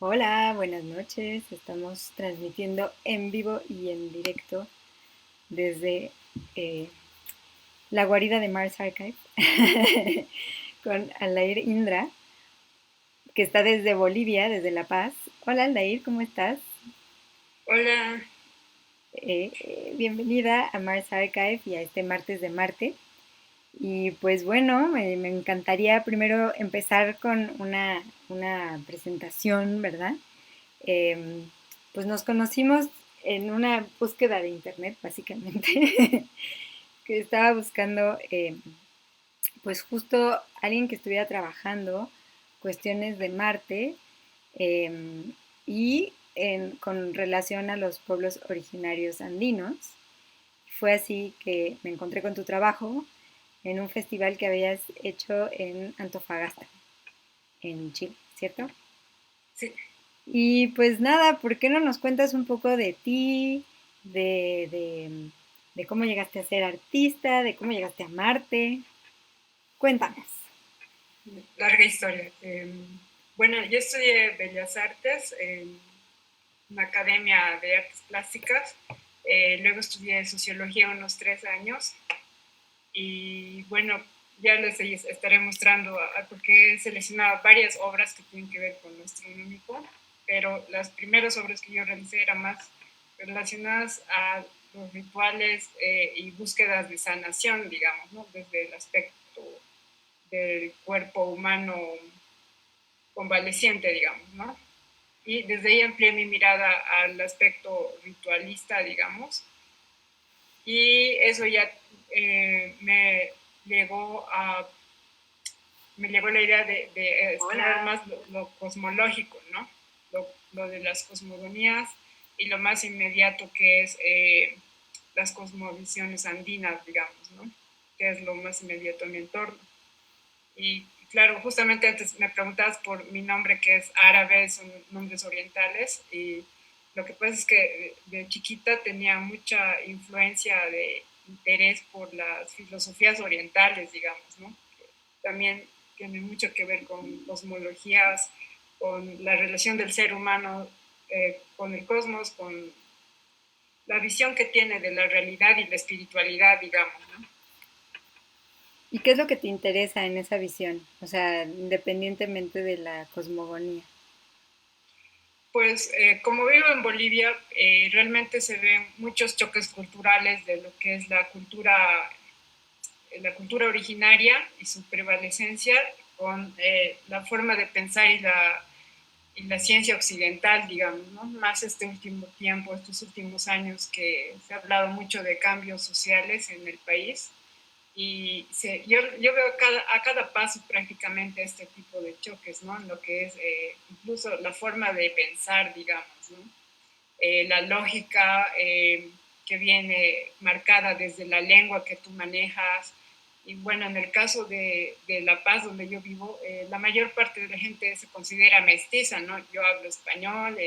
Hola, buenas noches. Estamos transmitiendo en vivo y en directo desde eh, la guarida de Mars Archive con Aldair Indra, que está desde Bolivia, desde La Paz. Hola Aldair, ¿cómo estás? Hola, Bienvenida a Mars Archive y a este martes de Marte. Y pues bueno, me encantaría primero empezar con una presentación, ¿verdad? Eh, pues nos conocimos en una búsqueda de internet, básicamente, que estaba buscando, pues justo alguien que estuviera trabajando cuestiones de Marte eh, con relación a los pueblos originarios andinos. Fue así que me encontré con tu trabajo en un festival que habías hecho en Antofagasta, en Chile, ¿cierto? sí, Y pues nada, ¿por qué no nos cuentas un poco de ti, de, de, de cómo llegaste a ser artista, de cómo llegaste a Marte? Cuéntanos. larga historia. Bueno, yo estudié Bellas Artes en una academia de artes plásticas. Luego estudié sociología unos 3 años. Y bueno, ya les estaré mostrando porque he seleccionado varias obras que tienen que ver con lo astronómico, pero las primeras obras que yo realicé eran más relacionadas a los rituales y búsquedas de sanación, digamos, ¿no? Desde el aspecto del cuerpo humano convaleciente, digamos, ¿no? Y desde ahí amplié mi mirada al aspecto ritualista, digamos, y eso ya llegó a, me llegó la idea de explorar Hola. más lo cosmológico, ¿no? Lo de las cosmogonías y lo más inmediato que es las cosmovisiones andinas, digamos, ¿no? Que es lo más inmediato a mi entorno. Y claro, justamente antes me preguntabas por mi nombre, que es árabe, son nombres orientales, y lo que pasa es que de chiquita tenía mucha influencia de interés por las filosofías orientales, digamos, ¿no? También tiene mucho que ver con cosmologías, con la relación del ser humano con el cosmos, con la visión que tiene de la realidad y la espiritualidad, digamos, ¿no? ¿Y qué es lo que te interesa en esa visión? O sea, independientemente de la cosmogonía. Pues como vivo en Bolivia, realmente se ven muchos choques culturales de lo que es la cultura originaria y su prevalecencia con la forma de pensar y la ciencia occidental, digamos, ¿no? Más este último tiempo, estos últimos años que se ha hablado mucho de cambios sociales en el país. Y yo veo a cada paso prácticamente este tipo de choques, ¿no? En lo que es incluso la forma de pensar, digamos, ¿no? La lógica que viene marcada desde la lengua que tú manejas. Y bueno, en el caso de La Paz, donde yo vivo, la mayor parte de la gente se considera mestiza, ¿no? Yo hablo español,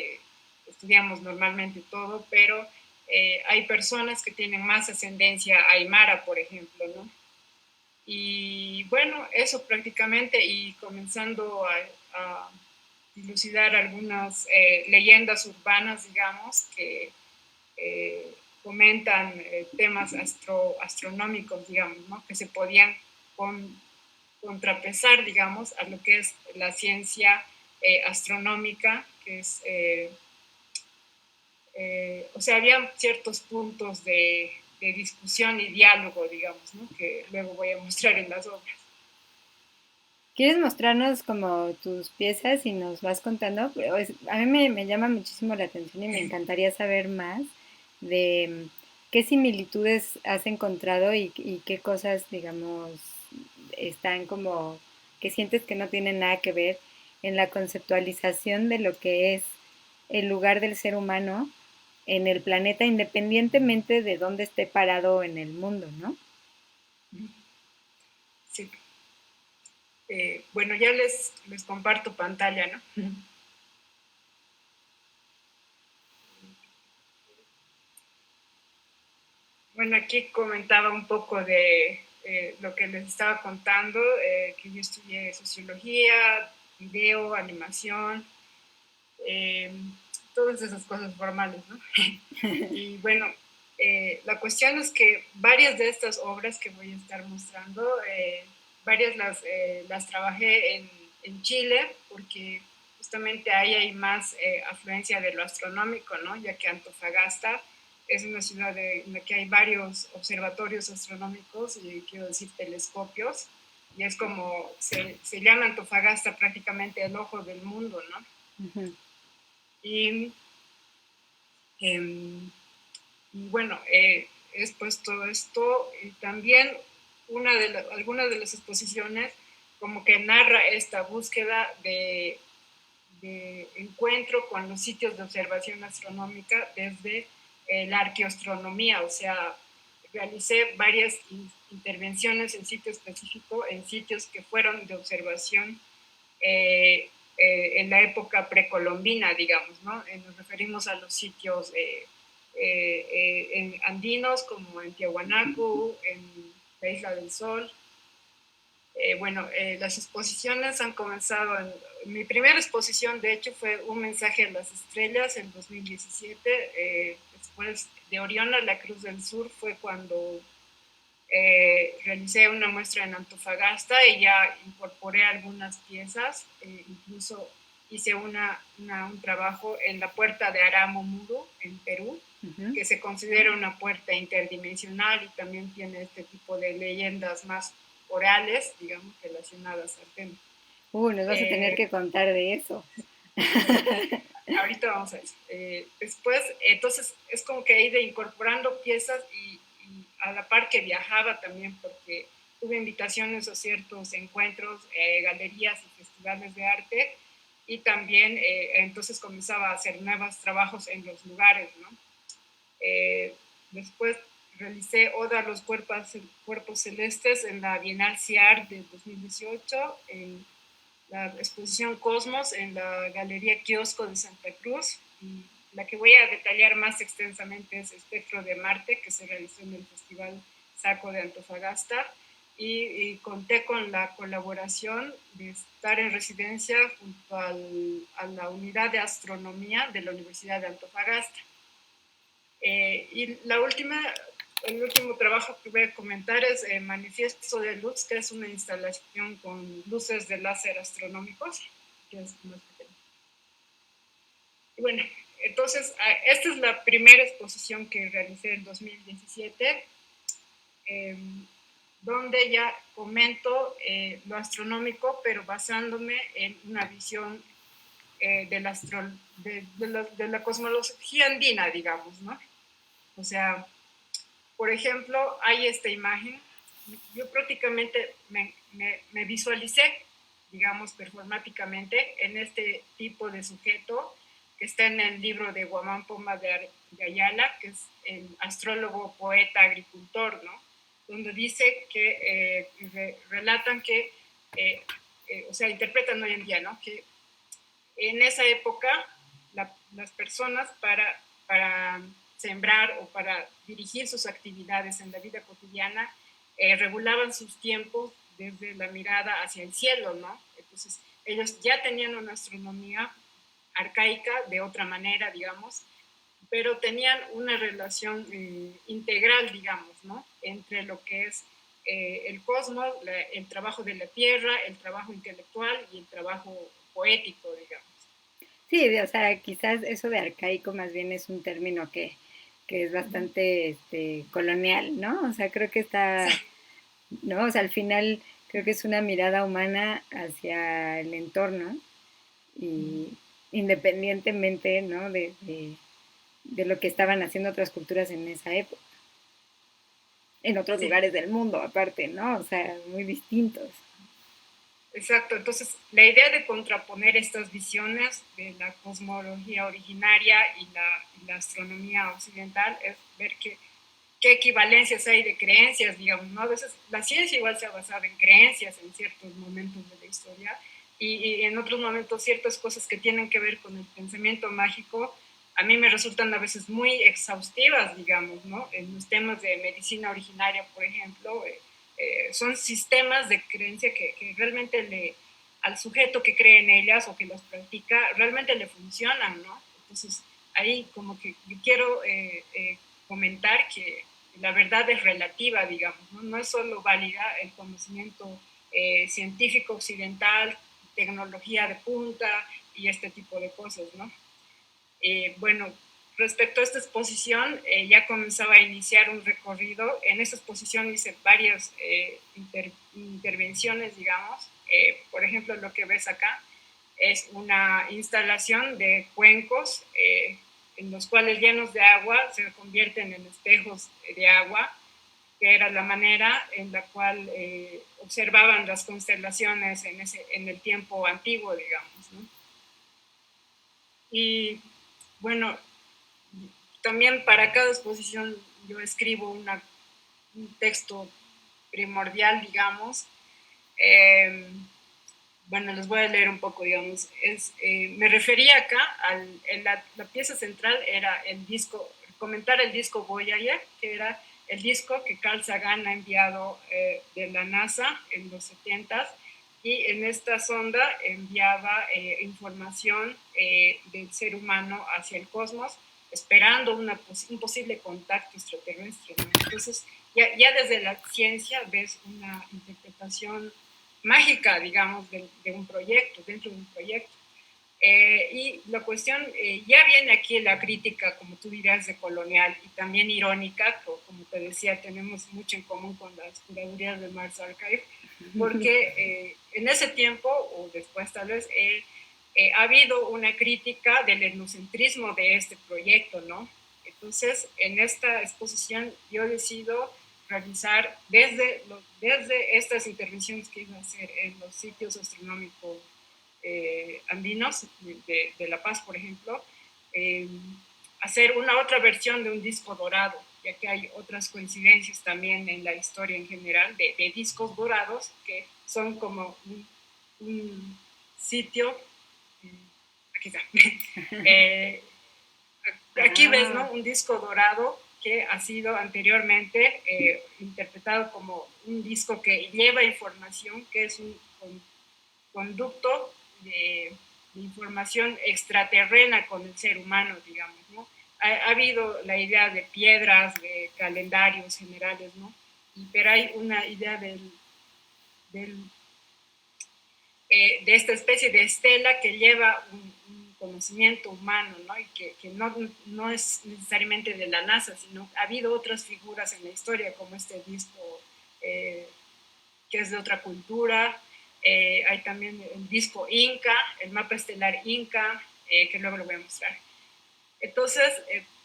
estudiamos normalmente todo, pero hay personas que tienen más ascendencia aymara, por ejemplo, ¿no? Y bueno, eso prácticamente, y comenzando a dilucidar algunas leyendas urbanas, digamos, que eh, comentan temas astronómicos, digamos, ¿no? Que se podían con, contrapesar, digamos, a lo que es la ciencia astronómica, que es, o sea, había ciertos puntos de discusión y diálogo, digamos, ¿no? Que luego voy a mostrar en las obras. ¿Quieres mostrarnos como tus piezas y nos vas contando? A mí me llama muchísimo la atención y me encantaría saber más de qué similitudes has encontrado y qué cosas, digamos, están como que sientes que no tienen nada que ver en la conceptualización de lo que es el lugar del ser humano en el planeta, independientemente de dónde esté parado en el mundo, ¿no? Sí. Bueno, ya les comparto pantalla, ¿no? Bueno, aquí comentaba un poco de lo que les estaba contando, que yo estudié sociología, video, animación, eh, todas esas cosas formales, ¿no? Y bueno, la cuestión es que varias de estas obras que voy a estar mostrando, varias las trabajé en Chile, porque justamente ahí hay más afluencia de lo astronómico, ¿no? Ya que Antofagasta es una ciudad en la que hay varios observatorios astronómicos, y quiero decir telescopios, y es como, se llama Antofagasta prácticamente el ojo del mundo, ¿no? Ujú. Y, eh, y bueno, he expuesto esto, y también algunas de las exposiciones como que narra esta búsqueda de encuentro con los sitios de observación astronómica desde la arqueoastronomía, o sea, realicé varias intervenciones en sitio específico, en sitios que fueron de observación en la época precolombina, digamos, ¿no? Nos referimos a los sitios andinos como en Tiahuanaco, en la Isla del Sol. Bueno, las exposiciones han comenzado. Mi primera exposición, de hecho, fue Un mensaje a las estrellas en 2017. Después de Orión a la Cruz del Sur fue cuando realicé una muestra en Antofagasta y ya incorporé algunas piezas. Incluso hice un trabajo en la puerta de Aramomuro, en Perú, Uh-huh. que se considera una puerta interdimensional y también tiene este tipo de leyendas más orales, digamos, relacionadas al tema. Nos vas a tener Eh, que contar de eso. Ahorita vamos a eso. Después, entonces, es como que he ido incorporando piezas y a la par que viajaba también, porque tuve invitaciones a ciertos encuentros, galerías y festivales de arte, y también entonces comenzaba a hacer nuevos trabajos en los lugares, ¿no? Después realicé Oda a los cuerpos celestes en la Bienal CIAR de 2018, en la exposición Cosmos en la Galería Kiosco de Santa Cruz. Y la que voy a detallar más extensamente es Espectro de Marte, que se realizó en el Festival Saco de Antofagasta. Y conté con la colaboración de estar en residencia junto a la unidad de astronomía de la Universidad de Antofagasta. Y el último trabajo que voy a comentar es Manifiesto de Luz, que es una instalación con luces de láser astronómicos, que es más pequeño. Y bueno, entonces, esta es la primera exposición que realicé en 2017, eh, donde ya comento lo astronómico, pero basándome en una visión de la cosmología andina, digamos, ¿no? O sea, por ejemplo, hay esta imagen. Yo prácticamente me visualicé, digamos, performáticamente en este tipo de sujeto que está en el libro de Guamán Poma de Ayala, que es el astrólogo, poeta, agricultor, ¿no? Donde dice que relatan que, o sea, interpretan hoy en día, ¿no? Que en esa época las personas para sembrar o para dirigir sus actividades en la vida cotidiana regulaban sus tiempos desde la mirada hacia el cielo, ¿no? Entonces, ellos ya tenían una astronomía arcaica de otra manera, digamos, pero tenían una relación integral, digamos, ¿no? Entre lo que es el cosmos, el trabajo de la tierra, el trabajo intelectual y el trabajo poético, digamos. Sí, o sea, quizás eso de arcaico más bien es un término que es Uh -huh. bastante colonial, ¿no? O sea, creo que Sí, está, ¿no? O sea, al final creo que es una mirada humana hacia el entorno uh -huh. y independientemente, ¿no? De lo que estaban haciendo otras culturas en esa época, en otros Sí, lugares del mundo aparte, ¿no? O sea, muy distintos. exacto. Entonces, la idea de contraponer estas visiones de la cosmología originaria y la astronomía occidental es ver qué equivalencias hay de creencias, digamos, ¿no? A veces la ciencia igual se ha basado en creencias en ciertos momentos de la historia y en otros momentos ciertas cosas que tienen que ver con el pensamiento mágico a mí me resultan a veces muy exhaustivas, digamos, ¿no? En los temas de medicina originaria, por ejemplo, son sistemas de creencia que realmente al sujeto que cree en ellas o que las practica, realmente le funcionan, ¿no? Entonces, ahí como que yo quiero comentar que la verdad es relativa, digamos, ¿no? No es solo válida el conocimiento científico occidental, tecnología de punta y este tipo de cosas, ¿no? Bueno, respecto a esta exposición, ya comenzaba a iniciar un recorrido. En esta exposición hice varias intervenciones, digamos. Por ejemplo, lo que ves acá es una instalación de cuencos en los cuales llenos de agua se convierten en espejos de agua, que era la manera en la cual observaban las constelaciones en el tiempo antiguo, digamos, ¿no? Y bueno, también para cada exposición yo escribo un texto primordial, digamos. Eh, bueno, les voy a leer un poco, digamos. Me refería acá la pieza central era el disco, comentar el disco Voyager, que era el disco que Carl Sagan ha enviado de la NASA en los 70s, y en esta sonda enviaba información del ser humano hacia el cosmos, esperando un posible contacto extraterrestre, ¿no? Entonces, ya desde la ciencia ves una interpretación mágica, digamos, de un proyecto, dentro de un proyecto. Y la cuestión, ya viene aquí la crítica, como tú dirás, de colonial y también irónica, como te decía, tenemos mucho en común con las curadurías de Mars Archive, porque en ese tiempo, o después tal vez, ha habido una crítica del etnocentrismo de este proyecto, ¿no? Entonces, en esta exposición yo decido realizar desde estas intervenciones que iba a hacer en los sitios astronómicos andinos de La Paz, por ejemplo, eh, hacer una otra versión de un disco dorado, ya que hay otras coincidencias también en la historia en general de discos dorados que son como un sitio. Aquí está. eh, Aquí ves, ¿no? Un disco dorado que ha sido anteriormente interpretado como un disco que lleva información, que es un conducto de información extraterrena con el ser humano, digamos, ¿no? Ha habido la idea de piedras, de calendarios generales, ¿no? Pero hay una idea del de esta especie de estela que lleva un conocimiento humano, ¿no? Y que no es necesariamente de la NASA, sino ha habido otras figuras en la historia, como este disco eh, que es de otra cultura. Hay también el disco Inca, el mapa estelar Inca, que luego lo voy a mostrar. Entonces,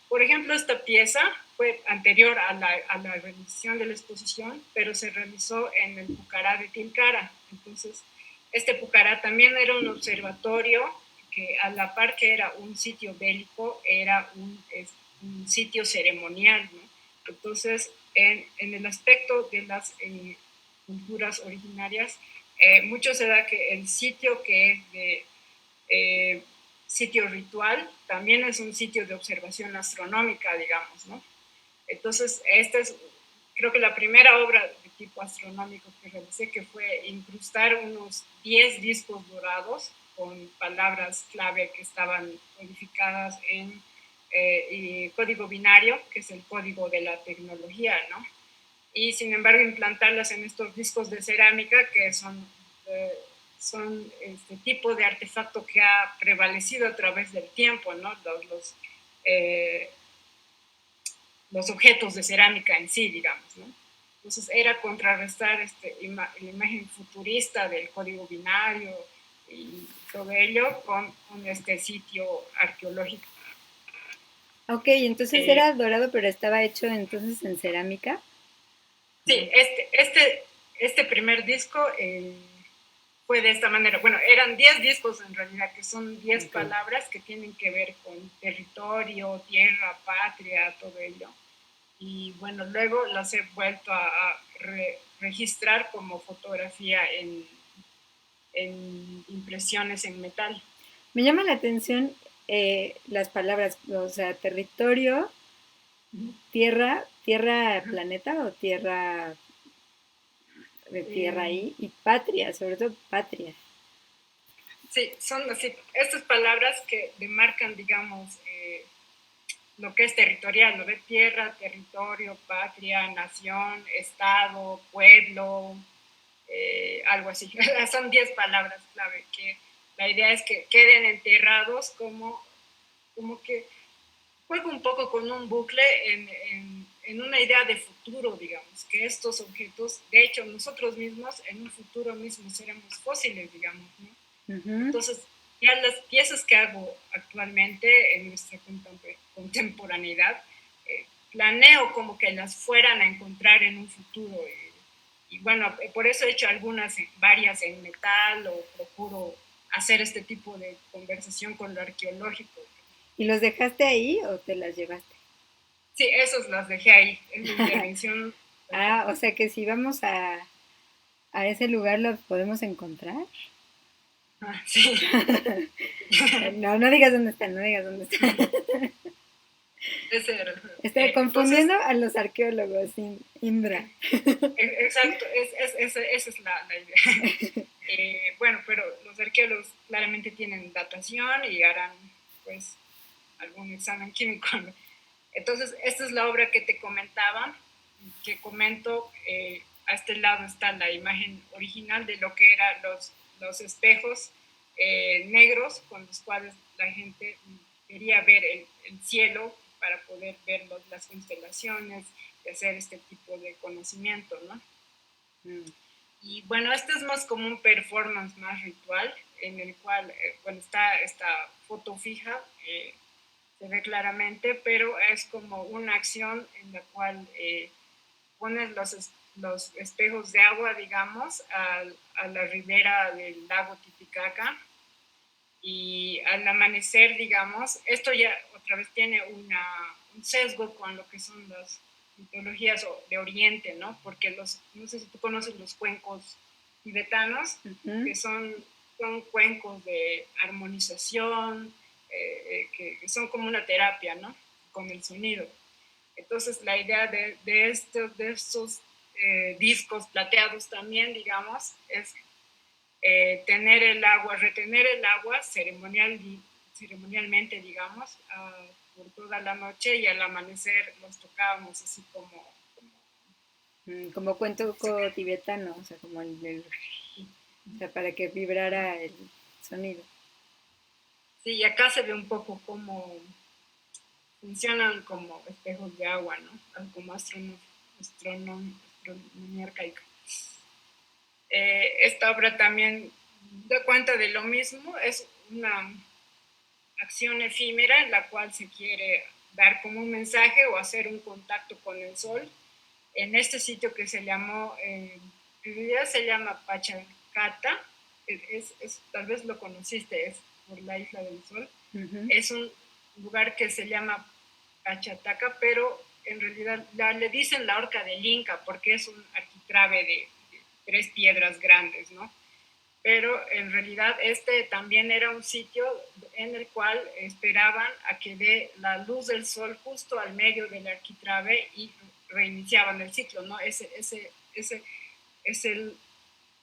por ejemplo, esta pieza fue anterior a la realización de la exposición, pero se realizó en el Pucará de Tilcara. Entonces, este Pucará también era un observatorio que a la par que era un sitio bélico, era un sitio ceremonial, ¿no? Entonces, en el aspecto de las culturas originarias, mucho se da que el sitio que es de sitio ritual también es un sitio de observación astronómica, digamos, ¿no? Entonces, esta es, creo que la primera obra de tipo astronómico que realicé, que fue incrustar unos 10 discos dorados con palabras clave que estaban codificadas en código binario, que es el código de la tecnología, ¿no? Y sin embargo implantarlas en estos discos de cerámica que son este tipo de artefacto que ha prevalecido a través del tiempo, ¿no? Los objetos de cerámica en sí, digamos, ¿no? Entonces era contrarrestar la imagen futurista del código binario y todo ello con este sitio arqueológico. Ok, entonces era dorado, pero estaba hecho entonces en cerámica. Sí, este primer disco fue de esta manera. Bueno, eran 10 discos en realidad, que son 10 okay. palabras que tienen que ver con territorio, tierra, patria, todo ello. Y bueno, luego las he vuelto a registrar como fotografía en impresiones en metal. Me llama la atención las palabras, o sea, territorio, tierra, planeta o tierra de tierra ahí, y patria, sobre todo patria. Sí, son así, estas palabras que demarcan, digamos, lo que es territorial, ¿no? De tierra, territorio, patria, nación, estado, pueblo, algo así. Son 10 palabras clave que la idea es que queden enterrados como que juego un poco con un bucle en una idea de futuro, digamos, que estos objetos, de hecho, nosotros mismos en un futuro mismo seremos fósiles, digamos, ¿no? Ujú. Entonces, ya las piezas que hago actualmente en nuestra contemporaneidad, planeo como que las fueran a encontrar en un futuro. Y bueno, por eso he hecho algunas, varias en metal, o procuro hacer este tipo de conversación con lo arqueológico. ¿Y los dejaste ahí o te las llevaste? Sí, esos las dejé ahí, en la intervención. Ah, o sea que si vamos a ese lugar los podemos encontrar. Ah, sí. No, no digas dónde están, no digas dónde están. Ese era. Estoy Entonces, confundiendo a los arqueólogos, Indra. exacto, esa es la idea. Bueno, pero los arqueólogos claramente tienen datación y harán pues algún examen químico. Entonces, esta es la obra que te comentaba, que comento. A este lado está la imagen original de lo que eran los espejos negros con los cuales la gente quería ver el cielo para poder ver las constelaciones y hacer este tipo de conocimiento, ¿no? Mm. Y bueno, este es más como un performance más ritual, en el cual, bueno, está esta foto fija, se ve claramente, pero es como una acción en la cual pones los espejos de agua, digamos, a la ribera del lago Titicaca, y al amanecer, digamos, esto ya otra vez tiene un sesgo con lo que son las mitologías de Oriente, ¿no? Porque no sé si tú conoces los cuencos tibetanos, Ujú. que son cuencos de armonización, que son como una terapia, ¿no? Con el sonido. Entonces, la idea de estos discos plateados también, digamos, es tener el agua, retener el agua ceremonialmente, digamos, por toda la noche, y al amanecer los tocábamos así Como cuento tibetano, o sea, como o sea, para que vibrara el sonido. sí, y acá se ve un poco cómo funcionan como espejos de agua, ¿no? Como astronomía arcaica. Esta obra también da cuenta de lo mismo, es una acción efímera en la cual se quiere dar como un mensaje o hacer un contacto con el sol en este sitio que se llamó, en realidad se llama Pachacata, tal vez lo conociste, es por la Isla del Sol. Ujú. Es un lugar que se llama Pachataca, pero en realidad le dicen la horca del Inca porque es un arquitrabe de 3 piedras grandes, ¿no? Pero en realidad este también era un sitio en el cual esperaban a que dé la luz del sol justo al medio del arquitrabe y reiniciaban el ciclo, ¿no? Ese es el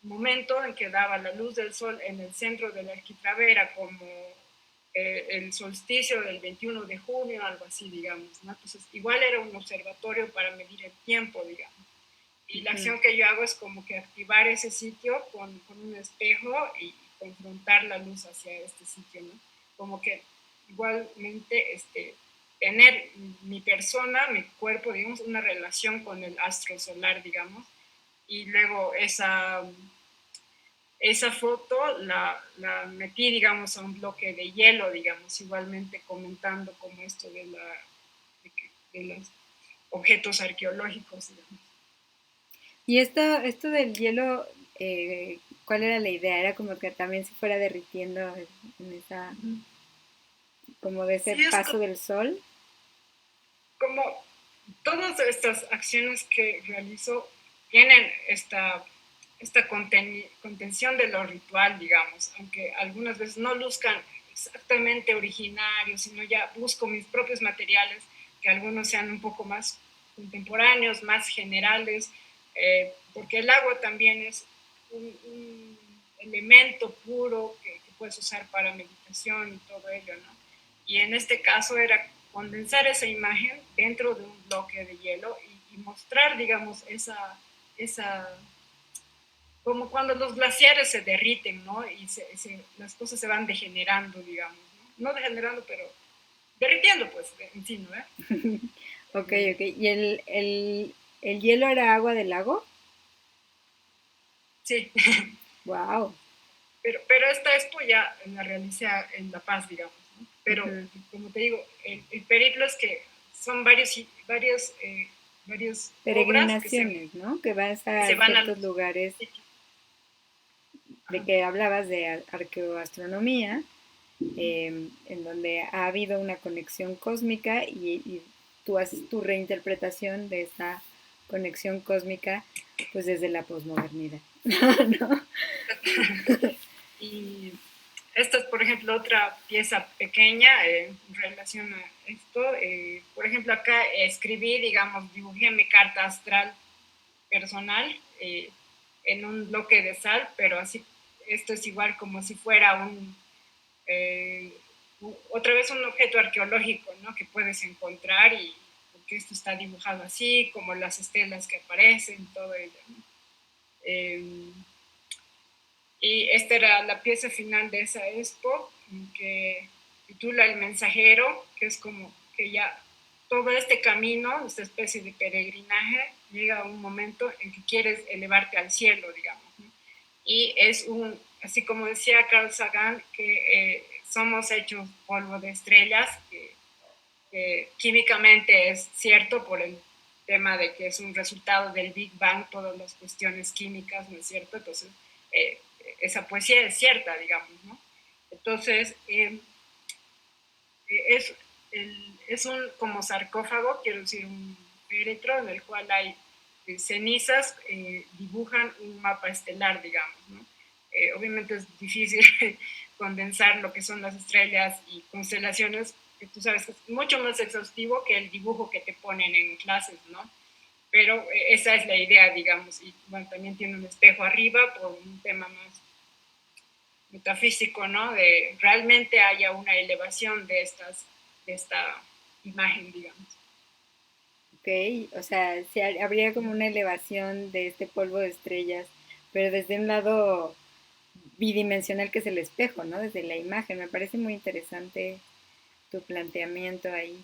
momento en que daba la luz del sol en el centro del arquitrabe, era como el solsticio del 21 de junio, algo así, digamos, ¿no? Entonces, igual era un observatorio para medir el tiempo, digamos. Y la Ujú. acción que yo hago es como que activar ese sitio con un espejo y confrontar la luz hacia este sitio, ¿no? Como que igualmente tener mi persona, mi cuerpo, digamos, una relación con el astro solar, digamos, y luego esa foto la metí, digamos, a un bloque de hielo, digamos, igualmente comentando como esto de los objetos arqueológicos, digamos. Y esto del hielo, ¿cuál era la idea? Era como que también se fuera derritiendo en esa, como de ese Sí, es paso del sol. como todas estas acciones que realizo tienen esta contención de lo ritual, digamos, aunque algunas veces no luzcan exactamente originarios, sino ya busco mis propios materiales, que algunos sean un poco más contemporáneos, más generales, porque el agua también es un elemento puro que puedes usar para meditación y todo ello, ¿no? Y en este caso era condensar esa imagen dentro de un bloque de hielo y mostrar, digamos, esa como cuando los glaciares se derriten, ¿no? Y las cosas se van degenerando, digamos, ¿no? No degenerando, pero derritiendo, pues, en sí, ¿no? Ok, ok. ¿Y el hielo era agua del lago? Sí, Wow. pero esta expo ya la realicé en La Paz, digamos, ¿no? Pero, Ujú. como te digo, el periplo es que son varias obras Peregrinaciones, ¿no? Que vas que a se van a ciertos los lugares sitios. de Ajá. que hablabas de arqueoastronomía, en donde ha habido una conexión cósmica y tú haces tu reinterpretación de esa conexión cósmica, pues desde la posmodernidad, ¿no? Y esta es, por ejemplo, otra pieza pequeña en relación a esto. Por ejemplo, acá escribí, digamos, dibujé mi carta astral personal en un bloque de sal, pero así, esto es igual como si fuera eh, otra vez un objeto arqueológico, ¿no? Que puedes encontrar y porque esto está dibujado así, como las estelas que aparecen, todo ello, ¿no? Eh, y esta era la pieza final de esa expo, que titula El Mensajero, que es como que ya todo este camino, esta especie de peregrinaje, llega a un momento en que quieres elevarte al cielo, digamos, ¿no? Y es así como decía Carl Sagan, que somos hechos polvo de estrellas, que químicamente es cierto por el tema de que es un resultado del Big Bang, todas las cuestiones químicas, ¿no es cierto? Entonces, eh, esa poesía es cierta, digamos, ¿no? Entonces, es, es un como sarcófago, quiero decir, un féretro en el cual hay cenizas, dibujan un mapa estelar, digamos, ¿no? Obviamente es difícil condensar lo que son las estrellas y constelaciones, que tú sabes que es mucho más exhaustivo que el dibujo que te ponen en clases, ¿no? Pero esa es la idea, digamos, y bueno, también tiene un espejo arriba por un tema más metafísico, ¿no? De realmente haya una elevación de esta imagen, digamos. Ok, o sea, sí habría como una elevación de este polvo de estrellas, pero desde un lado bidimensional que es el espejo, ¿no? Desde la imagen. Me parece muy interesante tu planteamiento ahí.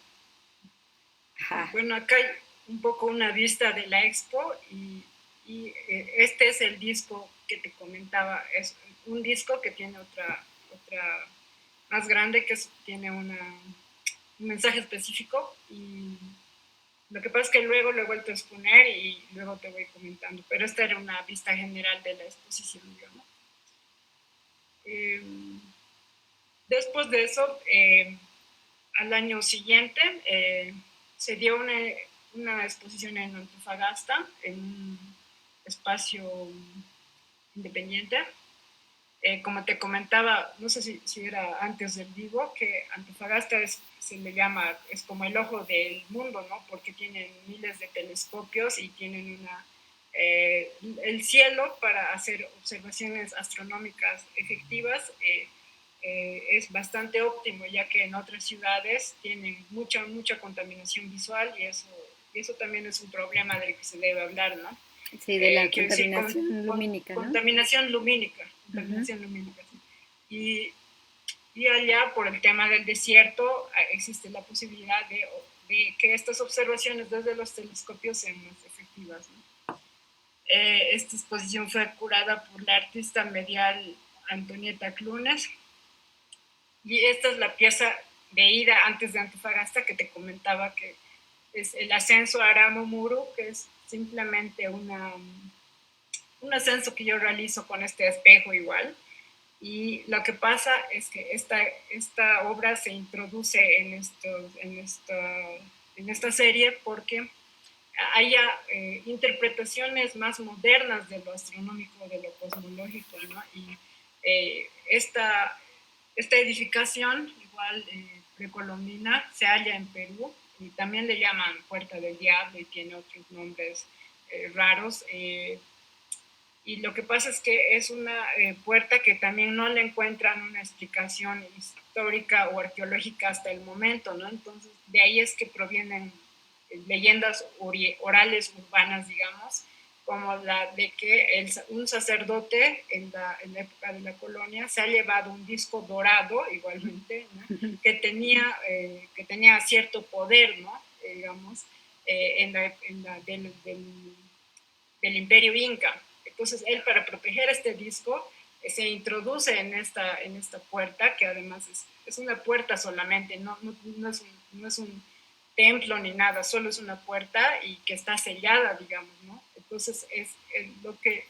Ajá. Bueno, acá hay un poco una vista de la expo este es el disco que te comentaba, es un disco que tiene otra más grande tiene un mensaje específico y lo que pasa es que luego lo he vuelto a exponer y luego te voy comentando, pero esta era una vista general de la exposición, digamos. Eh, Después de eso, al año siguiente, se dio una exposición en Antofagasta, en un espacio independiente. Como te comentaba, no sé si era antes del vivo, que Antofagasta se le llama, es como el ojo del mundo, ¿no? Porque tienen miles de telescopios y tienen el cielo para hacer observaciones astronómicas efectivas. Es bastante óptimo, ya que en otras ciudades tienen mucha contaminación visual y eso también es un problema del que se debe hablar, ¿no? Sí, de la Quiero decir, contaminación lumínica, ¿no? contaminación lumínica, Ujú. sí. Y allá, por el tema del desierto, existe la posibilidad de que estas observaciones desde los telescopios sean más efectivas, ¿no? Esta exposición fue curada por la artista medial Antonieta Clunes, y esta es la pieza de ida antes de Antofagasta que te comentaba, que es el ascenso a Aramomuro, que es simplemente un ascenso que yo realizo con este espejo igual. Y lo que pasa es que esta obra se introduce en esta serie porque haya interpretaciones más modernas de lo astronómico, de lo cosmológico, ¿no? Y esta edificación, igual precolombina, se halla en Perú y también le llaman Puerta del Diablo y tiene otros nombres raros. Y lo que pasa es que es una puerta que también no le encuentran una explicación histórica o arqueológica hasta el momento, ¿no? Entonces, de ahí es que provienen leyendas orales urbanas, digamos, como la de que un sacerdote en la época de la colonia se ha llevado un disco dorado, igualmente, ¿no? Que tenía cierto poder, ¿no? Digamos, del imperio inca. Entonces él, para proteger este disco, se introduce en esta puerta, que además es una puerta solamente, no es un templo ni nada, solo es una puerta y que está sellada, digamos, ¿no? Entonces es lo que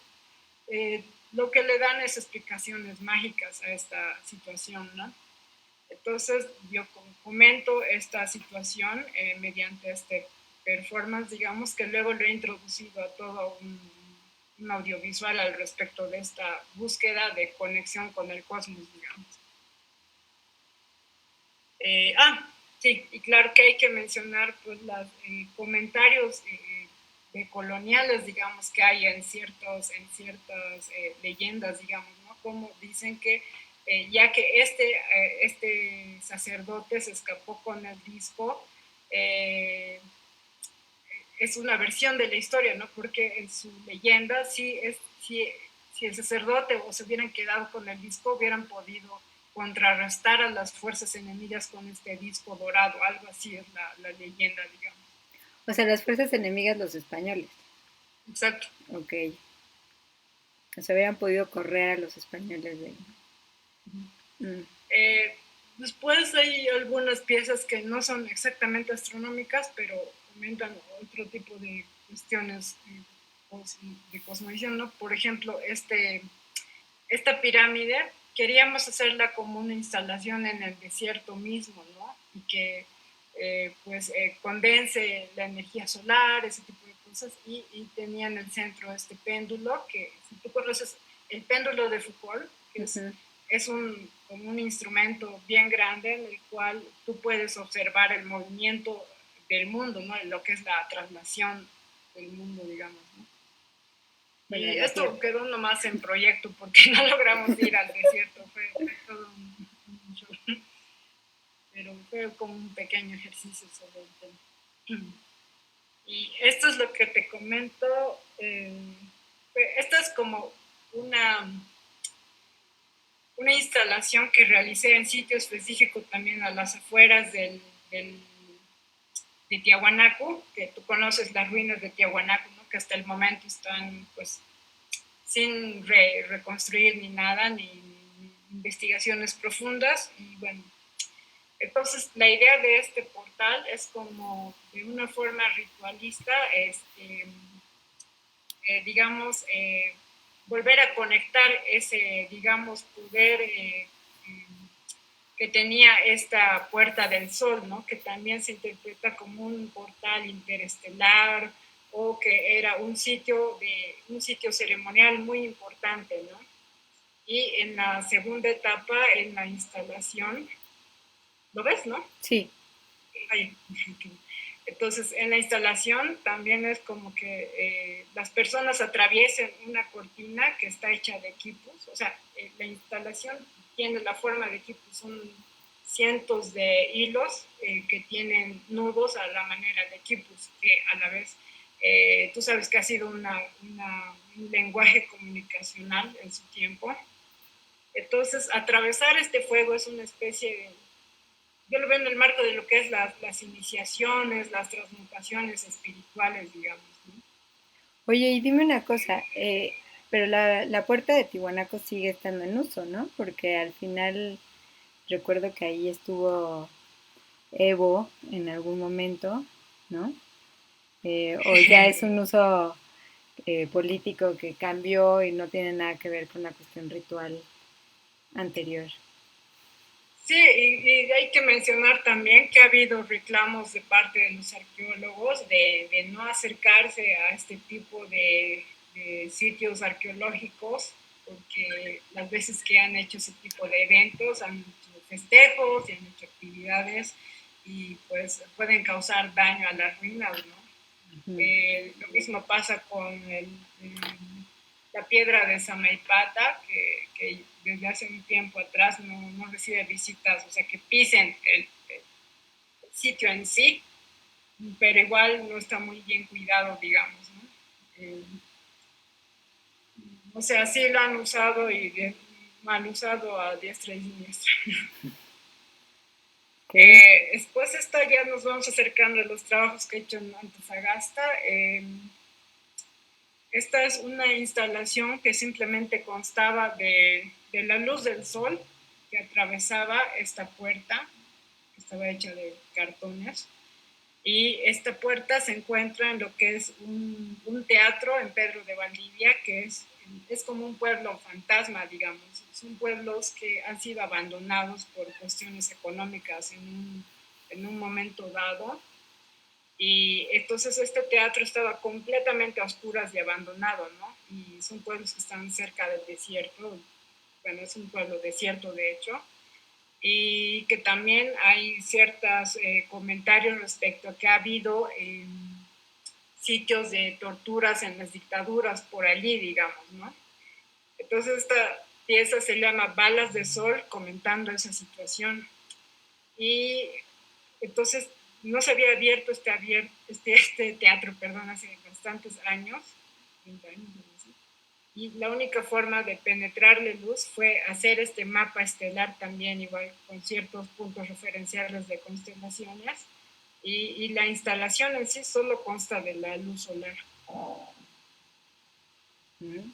le dan es explicaciones mágicas a esta situación, ¿no? Entonces yo comento esta situación mediante este performance, digamos, que luego lo he introducido a todo un audiovisual al respecto de esta búsqueda de conexión con el cosmos, digamos. Sí, y claro que hay que mencionar pues los comentarios de coloniales, digamos, que hay en ciertas leyendas, digamos, ¿no? Como dicen que ya que este sacerdote se escapó con el disco, eh, es una versión de la historia, ¿no? Porque en su leyenda, si el sacerdote o se hubieran quedado con el disco, hubieran podido contrarrestar a las fuerzas enemigas con este disco dorado, algo así es la leyenda, digamos. O sea, las fuerzas enemigas, los españoles. Exacto. Ok. O sea, hubieran podido correr a los españoles de... Mm. Eh, Después hay algunas piezas que no son exactamente astronómicas, pero comentan otro tipo de cuestiones de cosmovisión, ¿no? Por ejemplo, esta pirámide queríamos hacerla como una instalación en el desierto mismo, ¿no? Y que condense la energía solar, ese tipo de cosas, y tenía en el centro este péndulo, que si tú conoces el péndulo de Foucault, que Uh-huh. es como un instrumento bien grande en el cual tú puedes observar el movimiento del mundo, ¿no? Lo que es la traslación del mundo, digamos, ¿no? Bueno, de Y la Tierra. esto quedó nomás en proyecto porque no logramos ir al desierto, fue todo un show, pero fue como un pequeño ejercicio sobre el tema. Y esto es lo que te comento, esta es como una, una instalación que realicé en sitio específico también a las afueras de Tiahuanaco, que tú conoces las ruinas de Tiahuanaco, ¿no? Que hasta el momento están pues sin reconstruir ni nada, ni investigaciones profundas. Y bueno, entonces la idea de este portal es como de una forma ritualista, digamos, volver a conectar ese, digamos, poder que tenía esta puerta del sol, ¿no? Que también se interpreta como un portal interestelar o que era un sitio ceremonial muy importante, ¿no? Y en la segunda etapa, en la instalación, ¿lo ves, no? Sí. Ay, entonces, en la instalación también es como que las personas atraviesen una cortina que está hecha de quipus, o sea, la instalación tiene la forma de quipus, son cientos de hilos que tienen nudos a la manera de quipus, que a la vez tú sabes que ha sido un lenguaje comunicacional en su tiempo. Entonces, atravesar este fuego es una especie de, yo lo veo en el marco de lo que es las iniciaciones, las transmutaciones espirituales, digamos, ¿no? Oye, y dime una cosa, pero la puerta de Tiwanaco sigue estando en uso, ¿no? Porque al final recuerdo que ahí estuvo Evo en algún momento, ¿no? O ya es un uso político que cambió y no tiene nada que ver con la cuestión ritual anterior. Sí, y hay que mencionar también que ha habido reclamos de parte de los arqueólogos de no acercarse a este tipo de sitios arqueológicos, porque las veces que han hecho ese tipo de eventos, han hecho festejos y han hecho actividades y pues pueden causar daño a las ruinas, ¿no? Ujú. Lo mismo pasa con la piedra de Samaipata, que desde hace un tiempo atrás no recibe visitas, o sea, que pisen el sitio en sí, pero igual no está muy bien cuidado, digamos, ¿no? O sea, sí lo han usado y mal usado a diestra y siniestra. Ok. Después ya nos vamos acercando a los trabajos que he hecho en Antofagasta. Esta es una instalación que simplemente constaba de la luz del sol que atravesaba esta puerta, que estaba hecha de cartones. Y esta puerta se encuentra en lo que es un teatro en Pedro de Valdivia, que es como un pueblo fantasma, digamos. Son pueblos que han sido abandonados por cuestiones económicas en un momento dado. Y entonces este teatro estaba completamente a oscuras y abandonado, ¿no? Y son pueblos que están cerca del desierto. Bueno, es un pueblo desierto, de hecho, y que también hay ciertos comentarios respecto a que ha habido sitios de torturas en las dictaduras por allí, digamos, ¿no? Entonces esta pieza se llama Balas de Sol, comentando esa situación. Y entonces no se había abierto este teatro, perdón, hace bastantes años, 30 años, ¿sí? Y la única forma de penetrarle luz fue hacer este mapa estelar también, igual con ciertos puntos referenciales de constelaciones, y la instalación en sí solo consta de la luz solar. Mm.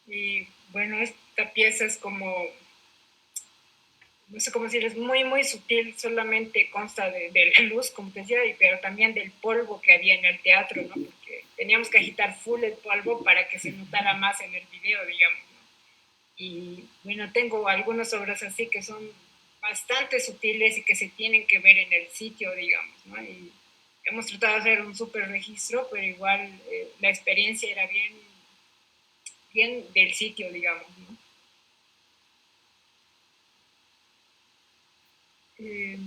Y bueno, esta pieza es como, no sé cómo decir, es muy, muy sutil, solamente consta de la luz, como te decía, pero también del polvo que había en el teatro, ¿no? Porque teníamos que agitar full el polvo para que se notara más en el video, digamos, ¿no? Y bueno, tengo algunas obras así que son bastante sutiles y que se tienen que ver en el sitio, digamos, ¿no? Y hemos tratado de hacer un súper registro, pero igual la experiencia era bien del sitio, digamos, ¿no? Eh,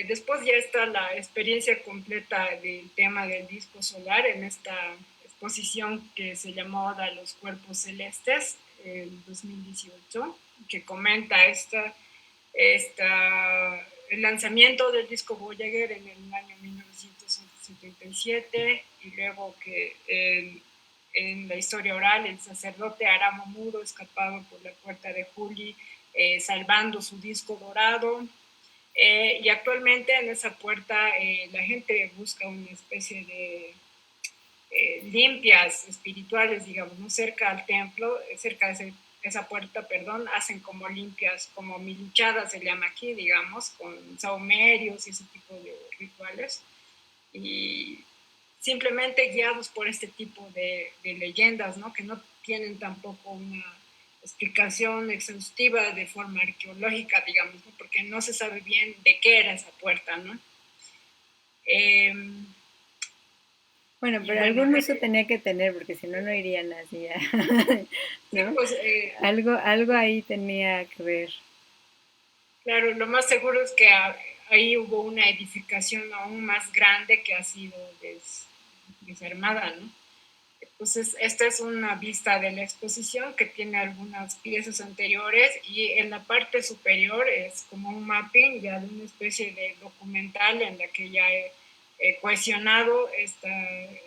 Después ya está la experiencia completa del tema del disco solar en esta exposición que se llamó Oda a los Cuerpos Celestes en 2018, que comenta el lanzamiento del disco Voyager en el año 1977 y luego que en la historia oral el sacerdote Aramo Muro, escapado por la puerta de Juli, salvando su disco dorado. Y actualmente en esa puerta la gente busca una especie de limpias espirituales, digamos, ¿no? Cerca al templo, cerca de esa puerta, perdón, hacen como limpias, como miluchadas se llama aquí, digamos, con saumerios y ese tipo de rituales. y simplemente guiados por este tipo de leyendas, ¿no? Que no tienen tampoco una explicación exhaustiva de forma arqueológica, digamos, ¿no? Porque no se sabe bien de qué era esa puerta, ¿no? Eh, Bueno, y pero bueno, algún uso tenía que tener, porque si no, no irían así, sí, ¿no? pues Algo ahí tenía que ver. claro, lo más seguro es que ahí hubo una edificación aún más grande que ha sido desarmada, ¿no? Entonces, esta es una vista de la exposición que tiene algunas piezas anteriores y en la parte superior es como un mapping ya de una especie de documental en la que ya he cohesionado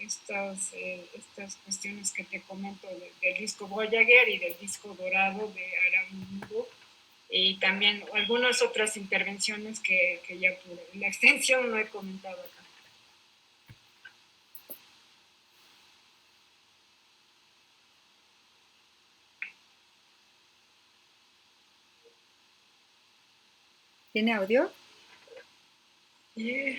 estas cuestiones que te comento del disco Voyager y del disco dorado de Aramundo y también algunas otras intervenciones que ya por la extensión no he comentado acá. ¿Tiene audio? Yeah.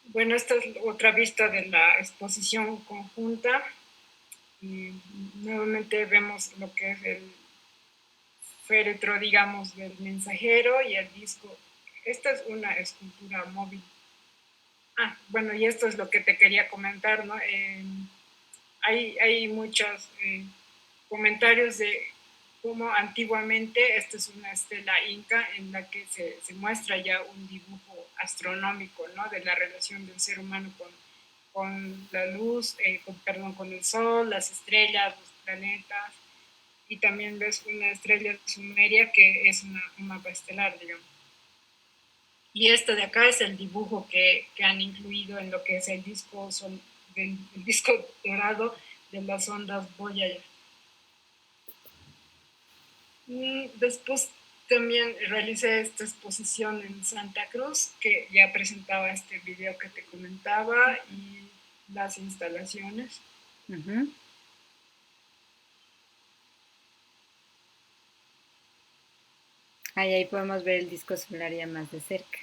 Bueno, esta es otra vista de la exposición conjunta y nuevamente vemos lo que es el féretro, digamos, del mensajero y el disco. Esta es una escultura móvil. Ah, bueno, y esto es lo que te quería comentar, ¿no? Hay muchos comentarios de cómo antiguamente, esta es una estela inca en la que se muestra ya un dibujo astronómico, ¿no? De la relación del ser humano con la luz, perdón, con el sol, las estrellas, los planetas, y también ves una estrella sumeria que es un mapa estelar, digamos. Y este de acá es el dibujo que han incluido en lo que es el disco, el disco dorado de las ondas Voyager. Después también realicé esta exposición en Santa Cruz, que ya presentaba este video que te comentaba y las instalaciones. Ujú. Ahí podemos ver el disco solar ya más de cerca.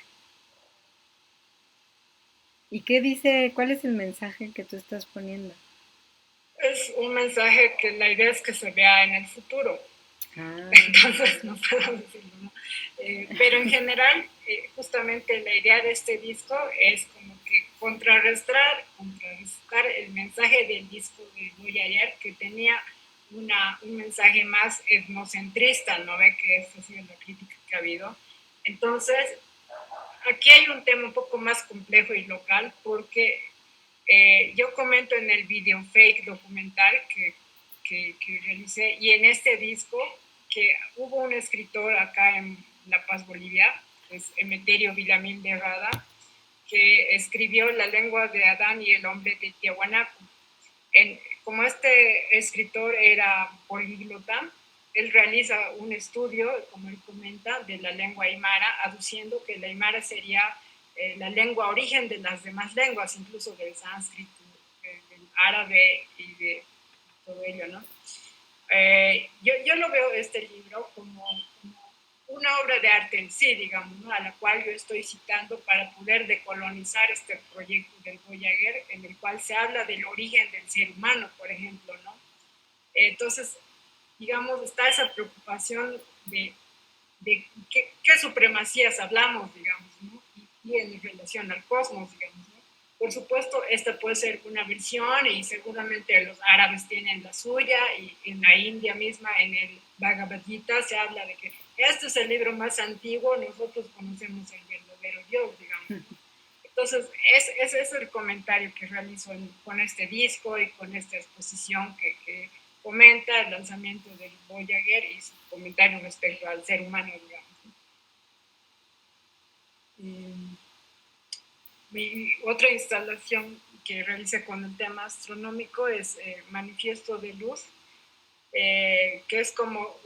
¿Y qué dice? ¿Cuál es el mensaje que tú estás poniendo? Es un mensaje que la idea es que se vea en el futuro. Ah, Entonces no puedo decirlo, ¿no? Pero en general, justamente la idea de este disco es como que contrarrestar el mensaje del disco de Voyager, que tenía un mensaje más etnocentrista, ¿no ve? Que esta ha sido la crítica que ha habido. Entonces, aquí hay un tema un poco más complejo y local, porque yo comento en el video fake documental que realicé y en este disco que hubo un escritor acá en La Paz, Bolivia, que es Emeterio Villamil de Rada, que escribió La lengua de Adán y el hombre de Tiahuanaco. Como este escritor era políglota, él realiza un estudio, como él comenta, de la lengua aymara, aduciendo que la aymara sería la lengua origen de las demás lenguas, incluso del sánscrito, del árabe y de todo ello, ¿no? Yo lo veo este libro como una obra de arte en sí, digamos, ¿no? A la cual yo estoy citando para poder decolonizar este proyecto del Voyager, en el cual se habla del origen del ser humano, por ejemplo, ¿no? Entonces, digamos, está esa preocupación de qué supremacías hablamos, digamos, ¿no? Y en relación al cosmos, digamos, ¿no? Por supuesto, esta puede ser una versión y seguramente los árabes tienen la suya y en la India misma, en el Bhagavad Gita, se habla de que este es el libro más antiguo, nosotros conocemos el verdadero Dios, digamos. Entonces, ese es el comentario que realizo con este disco y con esta exposición que comenta el lanzamiento del Voyager y su comentario respecto al ser humano, digamos. Mi otra instalación que realicé con el tema astronómico es Manifiesto de Luz, que es como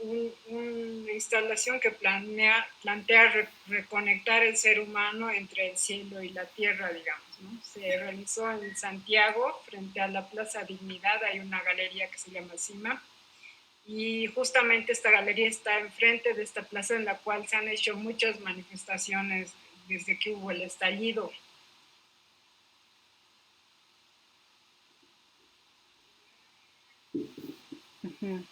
una instalación que plantea reconectar el ser humano entre el cielo y la tierra, digamos, ¿no? Se realizó en Santiago, frente a la Plaza Dignidad, hay una galería que se llama CIMA, y justamente esta galería está enfrente de esta plaza en la cual se han hecho muchas manifestaciones desde que hubo el estallido. Ujú.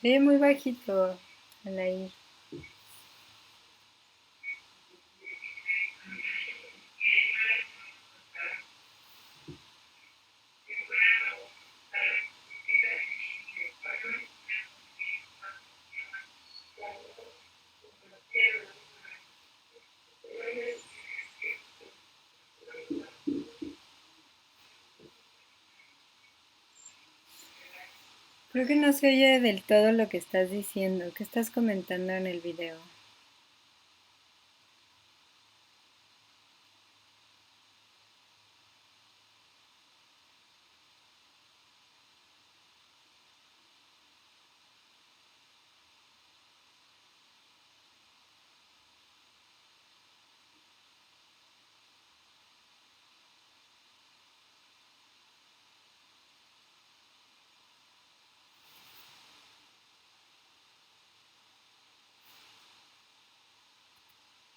Sí, muy bajito al ahí. Creo que no se oye del todo lo que estás diciendo. ¿Qué estás comentando en el video?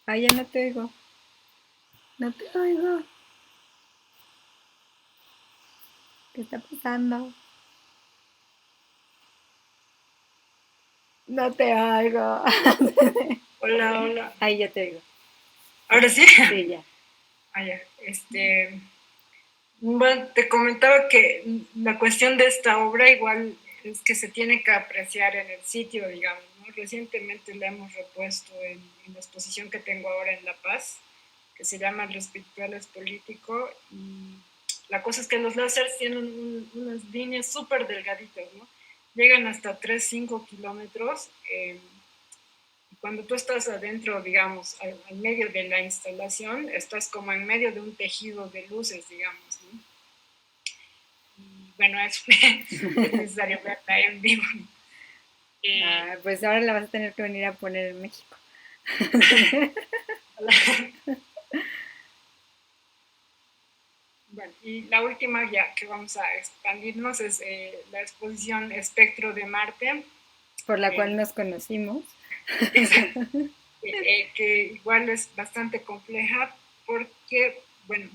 Ah, ya no te oigo. No te oigo. ¿Qué está pasando? No te oigo. Hola, hola. Ahí ya te oigo. ¿Ahora sí? Sí, ya. Ah, ya. Bueno, te comentaba que la cuestión de esta obra igual es que se tiene que apreciar en el sitio, digamos, ¿no? Recientemente la hemos repuesto en la exposición que tengo ahora en La Paz, que se llama Lo espiritual es político, y la cosa es que los láseres tienen unas líneas súper delgaditas, ¿no? Llegan hasta 3 5 kilómetros. Cuando tú estás adentro, digamos, al medio de la instalación, estás como en medio de un tejido de luces, digamos, ¿no? Y bueno, es necesario verla en vivo. Ah, pues ahora la vas a tener que venir a poner en México. Bueno, y la última ya que vamos a expandirnos es la exposición Espectro de Marte. Por la cual eh, nos conocimos. exacto, que igual es bastante compleja porque, bueno,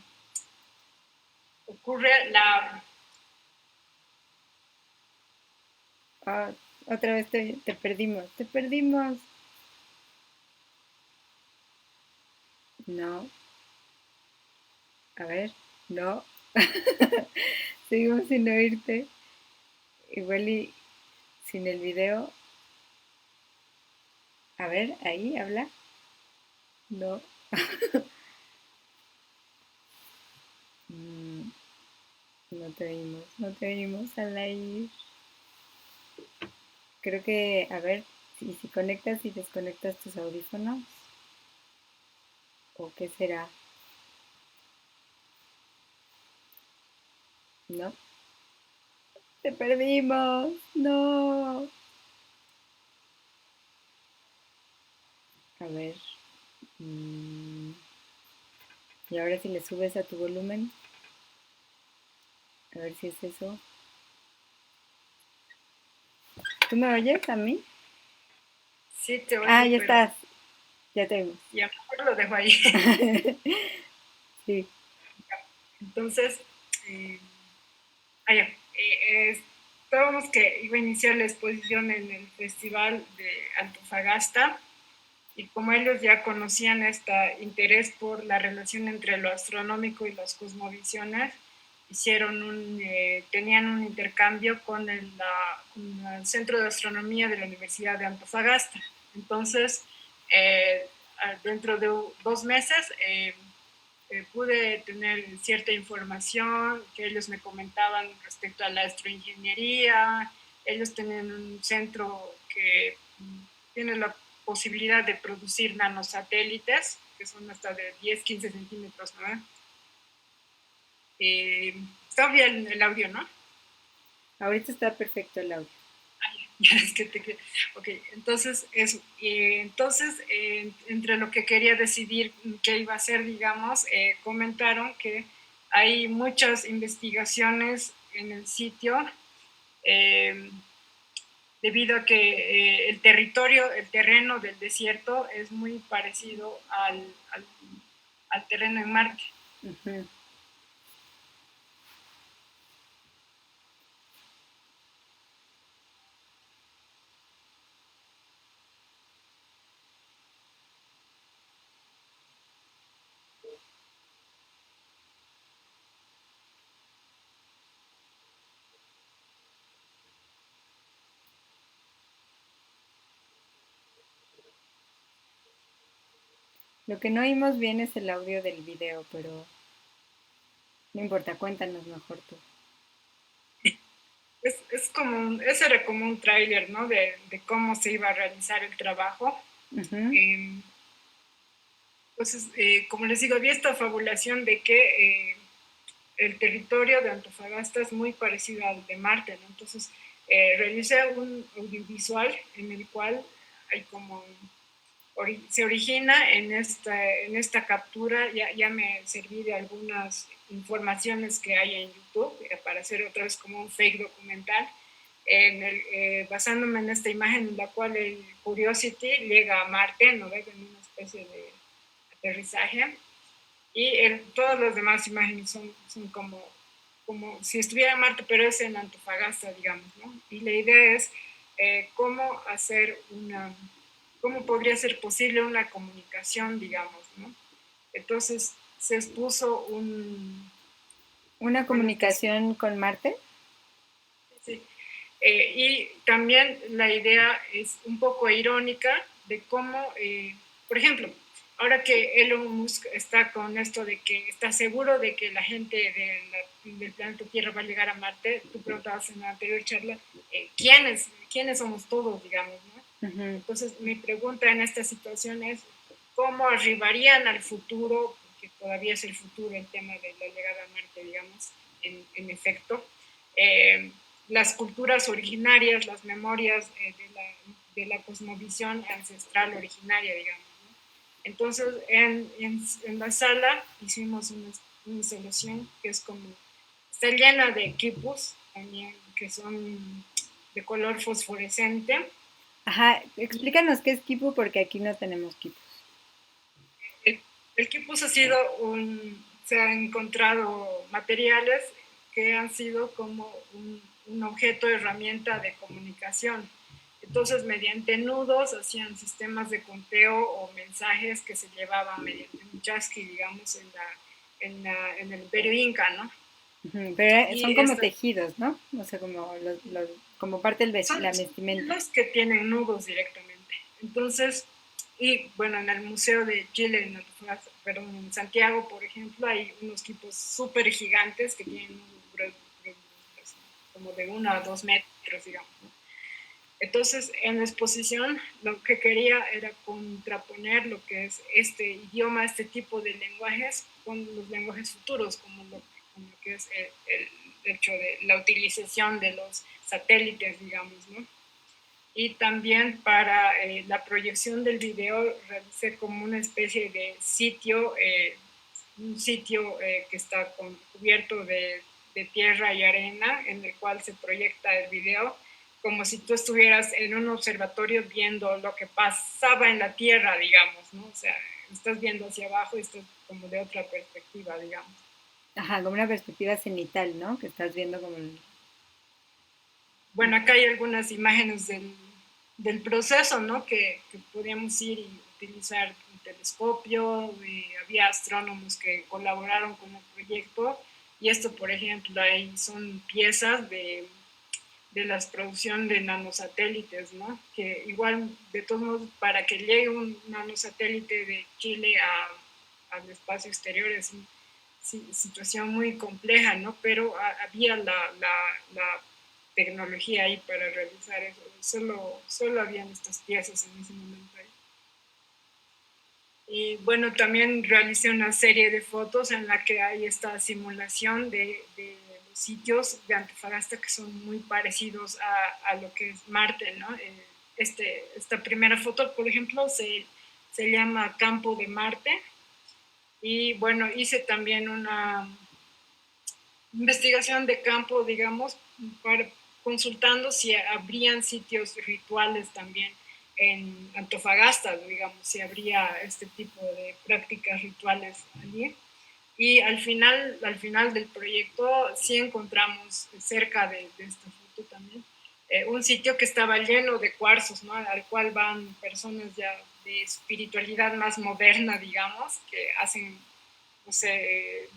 ocurre la... Ah, otra vez te perdimos. Te perdimos. No. A ver. No. Seguimos sin oírte. Igual y sin el video. A ver, ahí habla. No. Mm, no no te oímos, Alair. Creo que, a ver, si conectas y desconectas tus audífonos, o qué será, ¿no? ¡Te perdimos! ¡No! A ver, mm, y ahora si le subes a tu volumen, a ver si es eso. ¿Tú me oyes a mí? Sí, te Ah, oigo, ya pero estás, ya te oímos. ya mejor lo dejo ahí. Sí. Entonces, eh, estábamos que iba a iniciar la exposición en el Festival de Antofagasta y como ellos ya conocían este interés por la relación entre lo astronómico y las cosmovisiones, tenían un intercambio con el Centro de Astronomía de la Universidad de Antofagasta. Entonces, eh, dentro de 2 meses, pude tener cierta información que ellos me comentaban respecto a la astroingeniería. Ellos tienen un centro que tiene la posibilidad de producir nanosatélites, que son hasta de 10, 15 centímetros, ¿no? Está bien el audio, ¿no? Ahorita está perfecto el audio. Es que ok, entonces eso. Entre lo que quería decidir qué iba a hacer, digamos, comentaron que hay muchas investigaciones en el sitio eh, debido a que el terreno del desierto es muy parecido al terreno en Marte. Ujú. Lo que no oímos bien es el audio del video, pero no importa, cuéntanos mejor tú. Ese era como un tráiler, ¿no? De cómo se iba a realizar el trabajo. Ujú. Eh, Entonces, como les digo, había esta fabulación de que el territorio de Antofagasta es muy parecido al de Marte, ¿no? Entonces, realicé un audiovisual en el cual hay como se origina en esta captura. Ya me serví de algunas informaciones que hay en YouTube para hacer otra vez como un fake documental, basándome en esta imagen en la cual el Curiosity llega a Marte, ¿no ve? En una especie de aterrizaje, y todas las demás imágenes son como si estuviera en Marte, pero es en Antofagasta, digamos, ¿no? Y la idea es cómo hacer cómo podría ser posible una comunicación, digamos, ¿no? Entonces se expuso ¿Una bueno, comunicación con Marte? sí. Y también la idea es un poco irónica de cómo, por ejemplo, ahora que Elon Musk está con esto de que está seguro de que la gente del planeta Tierra va a llegar a Marte, tú preguntabas en la anterior charla, ¿quiénes somos todos, digamos, ¿no? Ujú. Entonces, mi pregunta en esta situación es, ¿cómo arribarían al futuro? Porque todavía es el futuro el tema de la llegada a Marte, digamos, en efecto. Eh, las culturas originarias, las memorias de la cosmovisión ancestral originaria, digamos, ¿no? Entonces, en la sala hicimos una instalación que es como, está llena de quipus también, que son de color fosforescente. Ajá, explícanos qué es Kipu porque aquí no tenemos Kipus. El, el quipus se han encontrado materiales que han sido como un objeto, herramienta de comunicación. Entonces, mediante nudos hacían sistemas de conteo o mensajes que se llevaban mediante un chasqui, digamos, en el imperio inca, ¿no? Ujú. Pero Y son como tejidos, ¿no? O sea, como, como parte del son la vestimenta. los que tienen nudos directamente. Entonces, y bueno, en el Museo de Chile, en Santiago, por ejemplo, hay unos tipos súper gigantes que tienen nudos como de 1 a 2 metros, digamos, ¿no? Entonces, en la exposición lo que quería era contraponer lo que es este idioma, este tipo de lenguajes, con los lenguajes futuros, como lo que es el hecho de la utilización de los satélites, digamos, ¿no? Y también para la proyección del video realicé como una especie de sitio, un sitio que está cubierto de tierra y arena, en el cual se proyecta el video, como si tú estuvieras en un observatorio viendo lo que pasaba en la tierra, digamos, ¿no? O sea, estás viendo hacia abajo y estás como de otra perspectiva, digamos. Ajá, como una perspectiva cenital, ¿no? Que estás viendo como Bueno, acá hay algunas imágenes del proceso, ¿no? Que podíamos ir y utilizar un telescopio, había astrónomos que colaboraron con el proyecto, y esto, por ejemplo, ahí son piezas de la producción de nanosatélites, ¿no? Que igual, de todos modos, para que llegue un nanosatélite de Chile al espacio exterior es una situación muy compleja, ¿no? Pero había la tecnología ahí para realizar eso. Solo habían estas piezas en ese momento ahí. Y bueno, también realicé una serie de fotos en la que hay esta simulación de los sitios de Antofagasta que son muy parecidos a lo que es Marte, ¿no? Esta primera foto, por ejemplo, se llama Campo de Marte. Y bueno, hice también una investigación de campo, digamos, consultando si habrían sitios rituales también en Antofagasta, digamos, si habría este tipo de prácticas rituales allí. Y al final del proyecto sí encontramos cerca de esta foto también un sitio que estaba lleno de cuarzos, ¿no? Al cual van personas ya de espiritualidad más moderna, digamos, que hacen, no sé,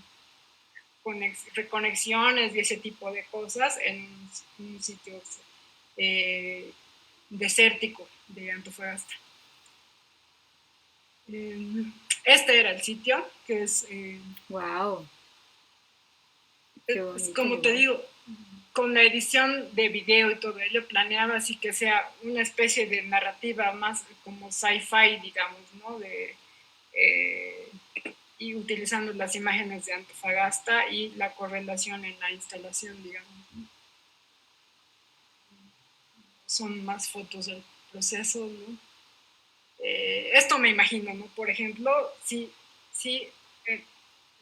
reconexiones y ese tipo de cosas en un sitio eh, desértico de Antofagasta. Este era el sitio, que wow, qué es bonito como te lugar. digo, con la edición de video y todo ello, planeaba así que sea una especie de narrativa más como sci-fi, digamos, ¿no? Eh, y utilizando las imágenes de Antofagasta y la correlación en la instalación, digamos. Son más fotos del proceso, ¿no? Esto me imagino, ¿no? Por ejemplo, si en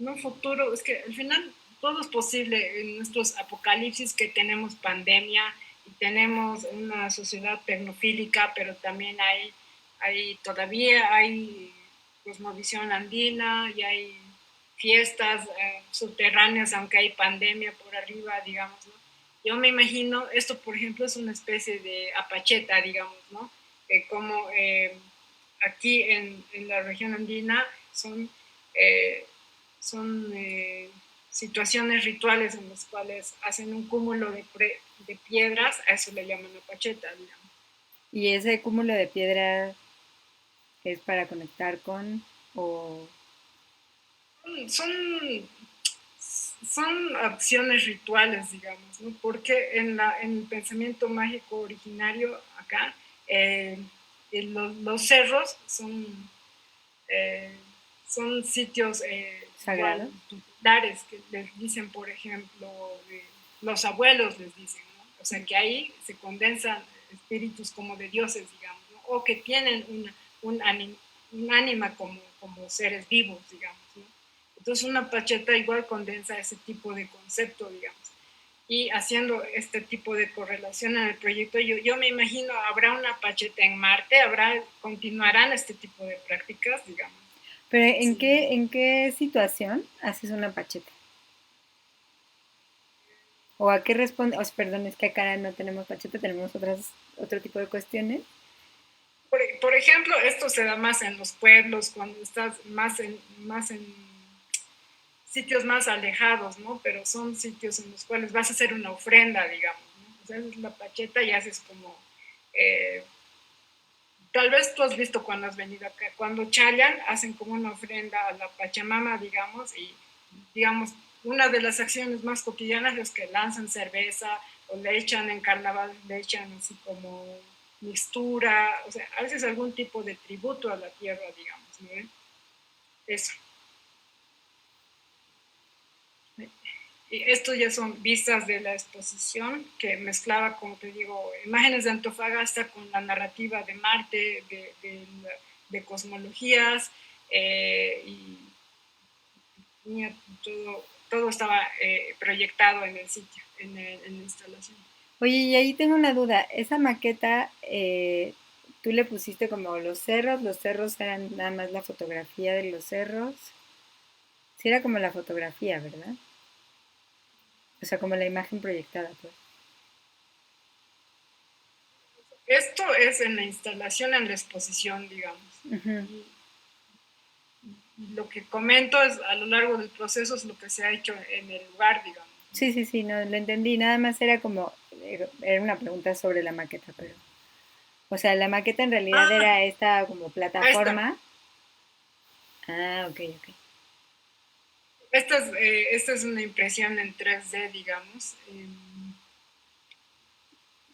un futuro, es que al final todo es posible en nuestros apocalipsis que tenemos pandemia y tenemos una sociedad tecnofílica, pero también todavía hay cosmovisión andina y hay fiestas subterráneas, aunque hay pandemia por arriba, digamos, ¿no? Yo me imagino, esto por ejemplo es una especie de apacheta, digamos, ¿no? Como aquí en la región andina eh, son situaciones rituales en las cuales hacen un cúmulo de piedras, a eso le llaman apacheta, digamos. ¿Y ese cúmulo de piedra es para conectar con o Son, son acciones rituales, digamos, ¿no? Porque en el pensamiento mágico originario acá, eh, los cerros eh, son sitios igual sagrados? tutelares que les dicen, por ejemplo, los abuelos les dicen, ¿no? O sea, que ahí se condensan espíritus como de dioses, digamos, ¿no? O que tienen un, un ánima como seres vivos, digamos, ¿no? Entonces una pacheta igual condensa ese tipo de concepto, digamos. Y haciendo este tipo de correlación en el proyecto, yo me imagino, habrá una pacheta en Marte, continuarán este tipo de prácticas, digamos. Pero Sí. en qué situación haces una pacheta? ¿O a qué responde? Oh, perdón, es que acá no tenemos pacheta, tenemos otro tipo de cuestiones. Por ejemplo, esto se da más en los pueblos, cuando estás más en sitios más alejados, ¿no? Pero son sitios en los cuales vas a hacer una ofrenda, digamos, ¿no? O sea, es la pacheta y haces como eh, tal vez tú has visto cuando has venido acá, cuando chayan, hacen como una ofrenda a la Pachamama, digamos, y digamos, una de las acciones más cotidianas es que lanzan cerveza, o le echan en carnaval, le echan así como mixtura, o sea, a veces algún tipo de tributo a la tierra, digamos, ¿no? Eso. Y estos ya son vistas de la exposición que mezclaba, como te digo, imágenes de Antofagasta con la narrativa de Marte, de cosmologías, y todo estaba proyectado en el sitio, en la instalación. Oye, y ahí tengo una duda. Esa maqueta, tú le pusiste como los cerros eran nada más la fotografía de los cerros. Sí, era como la fotografía, ¿verdad? O sea, como la imagen proyectada, pues. Esto es en la instalación, en la exposición, digamos. Ujú. Y lo que comento es a lo largo del proceso es lo que se ha hecho en el lugar, digamos. Sí, sí, sí, no, lo entendí. Nada más era como, era una pregunta sobre la maqueta, pero... O sea, la maqueta en realidad Ah, era esta como ahí está. plataforma. Ah, ok, ok. Esta es una impresión en 3D, digamos.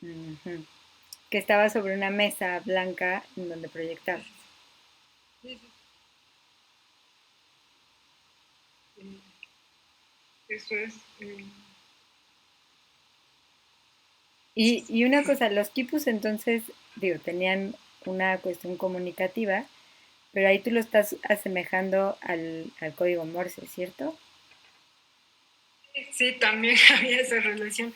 Ujú. Que estaba sobre una mesa blanca en donde proyectabas. Sí, sí, eso es. Y una cosa, los quipus entonces, digo, tenían una cuestión comunicativa, pero ahí tú lo estás asemejando al código Morse, ¿cierto? Sí, también había esa relación.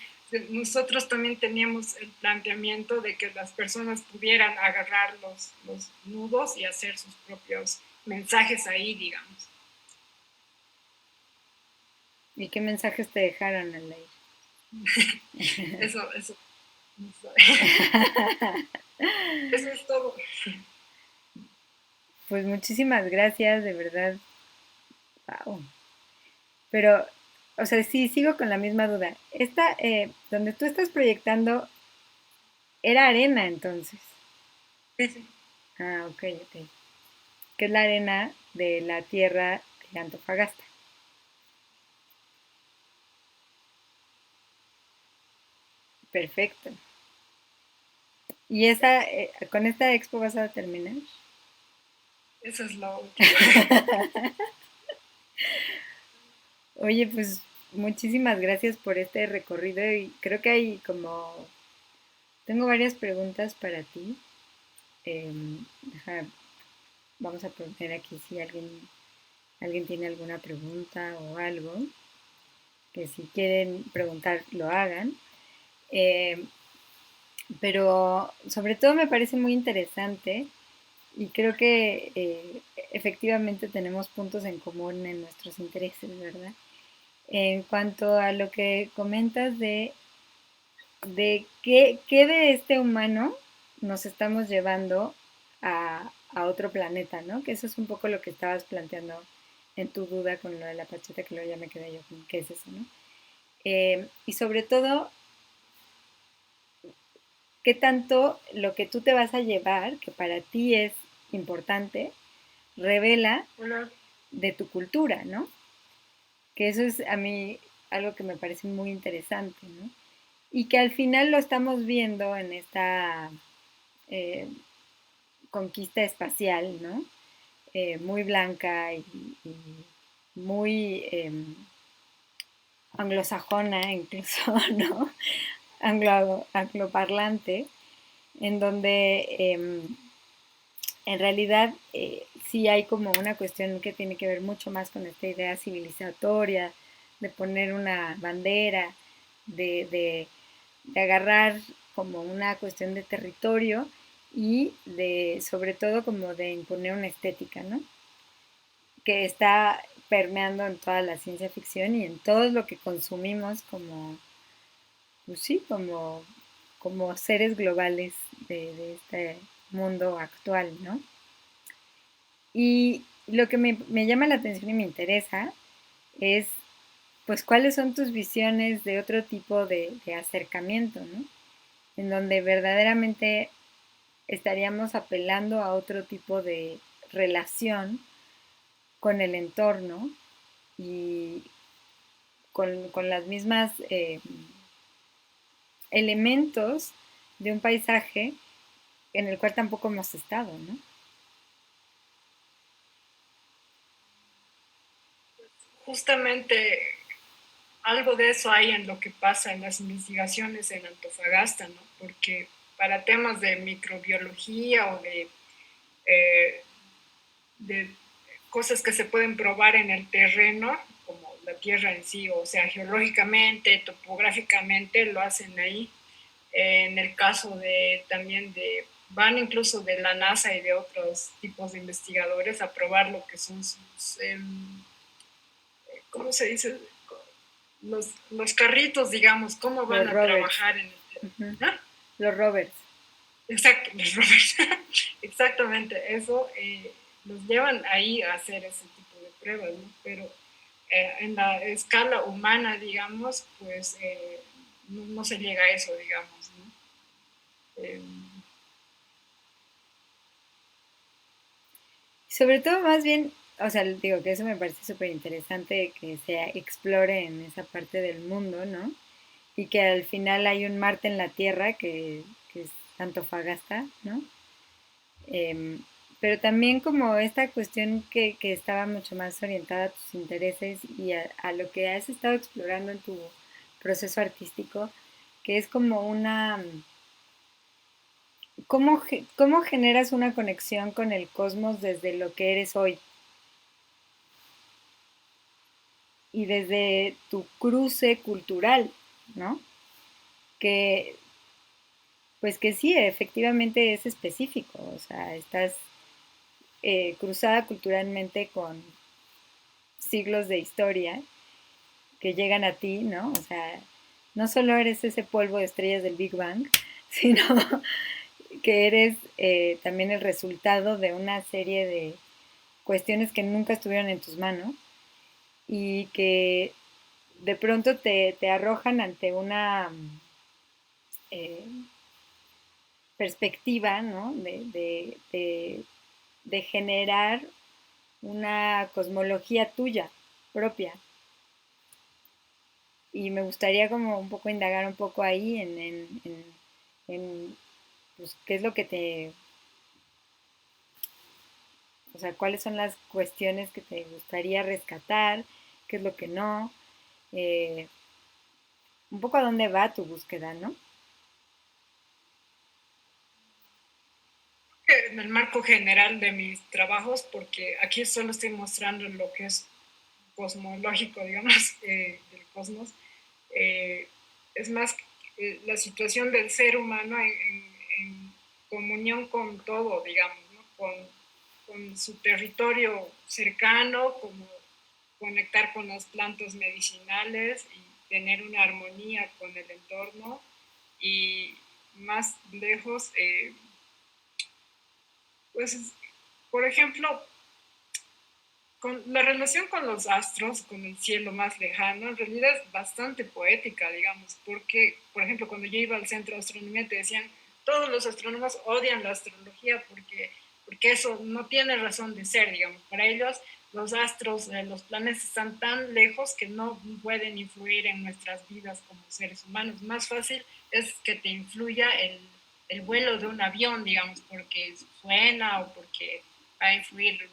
Nosotros también teníamos el planteamiento de que las personas pudieran agarrar los nudos y hacer sus propios mensajes ahí, digamos. ¿Y qué mensajes te dejaron al leer? Eso, eso es todo. Pues muchísimas gracias, de verdad. Wow. Pero, o sea, sí, sigo con la misma duda. Esta, donde tú estás proyectando, era arena entonces. Sí, sí. Ah, ok, ok. Que es la arena de la tierra de Antofagasta. Perfecto. ¿Y esa, con esta expo vas a terminar? Eso es lo último. Oye, pues muchísimas gracias por este recorrido y creo que hay como, tengo varias preguntas para ti. Deja, vamos a poner aquí si alguien tiene alguna pregunta o algo, que si quieren preguntar lo hagan. Eh, pero sobre todo me parece muy interesante y creo que efectivamente tenemos puntos en común en nuestros intereses, ¿verdad? En cuanto a lo que comentas de qué de este humano nos estamos llevando a otro planeta, ¿no? Que eso es un poco lo que estabas planteando en tu duda con lo de la pacheta, que luego ya me quedé yo con qué es eso, ¿no? Y sobre todo, qué tanto lo que tú te vas a llevar, que para ti es importante, revela Hola. de tu cultura, ¿no? Que eso es a mí algo que me parece muy interesante, ¿no? Y que al final lo estamos viendo en esta eh, conquista espacial, ¿no? Muy blanca y muy anglosajona incluso, ¿no? Angloparlante, en donde en realidad sí hay como una cuestión que tiene que ver mucho más con esta idea civilizatoria, de poner una bandera, de, de agarrar como una cuestión de territorio y de, sobre todo, como de imponer una estética, ¿no? Que está permeando en toda la ciencia ficción y en todo lo que consumimos como, pues sí, como seres globales de este mundo actual, ¿no? Y lo que me llama la atención y me interesa es, pues, cuáles son tus visiones de otro tipo de acercamiento, ¿no? En donde verdaderamente estaríamos apelando a otro tipo de relación con el entorno y con las mismas elementos de un paisaje en el cual tampoco hemos estado, ¿no? Justamente algo de eso hay en lo que pasa en las investigaciones en Antofagasta, ¿no? Porque para temas de microbiología o eh, de cosas que se pueden probar en el terreno, como la tierra en sí, o sea, geológicamente, topográficamente, lo hacen ahí. En el caso de también de, van incluso de la NASA y de otros tipos de investigadores a probar lo que son sus, ¿cómo se dice? Los carritos, digamos, cómo Los van a rovers. trabajar en el... Ujú. ¿Ah? Los rovers. Exacto, los rovers. Exactamente, eso los llevan ahí a hacer ese tipo de pruebas, ¿no? Pero en la escala humana, digamos, pues no se llega a eso, digamos, ¿no? Eh, Sobre todo, más bien, o sea, digo que eso me parece súper interesante que se explore en esa parte del mundo, ¿no? Y que al final hay un Marte en la Tierra que es Antofagasta, ¿no? Em, pero también como esta cuestión que estaba mucho más orientada a tus intereses y a lo que has estado explorando en tu proceso artístico, que es como una... ¿Cómo generas una conexión con el cosmos desde lo que eres hoy y desde tu cruce cultural, ¿no? Que, pues que sí, efectivamente es específico, o sea, estás cruzada culturalmente con siglos de historia que llegan a ti, ¿no? O sea, no solo eres ese polvo de estrellas del Big Bang, sino que eres también el resultado de una serie de cuestiones que nunca estuvieron en tus manos y que de pronto te arrojan ante una eh, perspectiva, ¿no? De generar una cosmología tuya, propia. Y me gustaría como un poco indagar un poco ahí en, pues, qué es lo que te, o sea, cuáles son las cuestiones que te gustaría rescatar, qué es lo que no, eh, un poco a dónde va tu búsqueda, ¿no? en el marco general de mis trabajos, porque aquí solo estoy mostrando lo que es cosmológico, digamos, del cosmos, eh, es más la situación del ser humano en comunión con todo, digamos, ¿no? Con su territorio cercano, como conectar con las plantas medicinales y tener una armonía con el entorno y más lejos, pues, por ejemplo, con la relación con los astros, con el cielo más lejano, en realidad es bastante poética, digamos, porque, por ejemplo, cuando yo iba al centro de astronomía te decían, todos los astrónomos odian la astrología porque eso no tiene razón de ser, digamos, para ellos los astros, los planetas están tan lejos que no pueden influir en nuestras vidas como seres humanos. Más fácil es que te influya el vuelo de un avión, digamos, porque suena o porque va a influir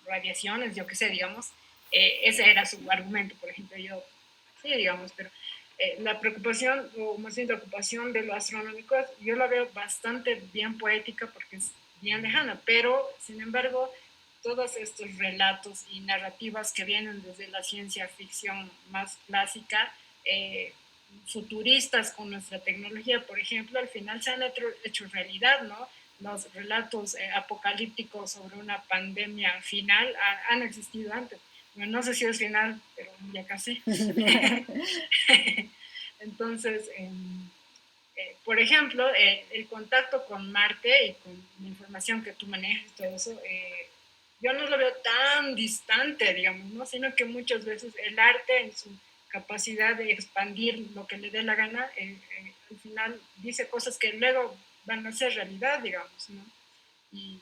radiaciones, yo qué sé, digamos. Ese era su argumento, por ejemplo, yo, sí, digamos, pero la preocupación, o más bien la ocupación de lo astronómico, yo la veo bastante bien poética porque es bien lejana, pero sin embargo, todos estos relatos y narrativas que vienen desde la ciencia ficción más clásica, futuristas con nuestra tecnología, por ejemplo, al final se han hecho realidad, ¿no? Los relatos apocalípticos sobre una pandemia final han existido antes. Bueno, no sé si es final, pero ya casi. Entonces, por ejemplo, el contacto con Marte y con la información que tú manejas, todo eso, yo no lo veo tan distante, digamos, ¿no? Sino que muchas veces el arte en su capacidad de expandir lo que le dé la gana, al final dice cosas que luego van a ser realidad, digamos, ¿no? Y,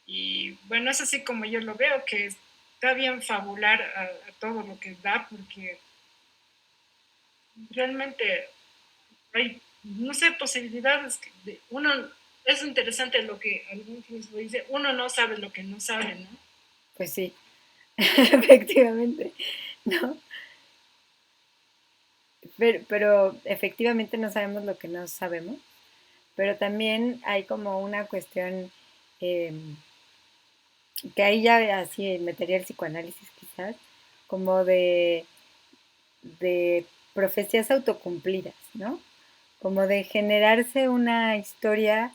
y bueno, es así como yo lo veo, que está bien fabular a todo lo que da, porque realmente hay, no sé, posibilidades de uno, es interesante lo que algún filósofo dice, uno no sabe lo que no sabe, ¿no? Pues sí, efectivamente, ¿no? Pero efectivamente no sabemos lo que no sabemos, pero también hay como una cuestión eh, que ahí ya así metería el psicoanálisis quizás, como de profecías autocumplidas, ¿no? Como de generarse una historia,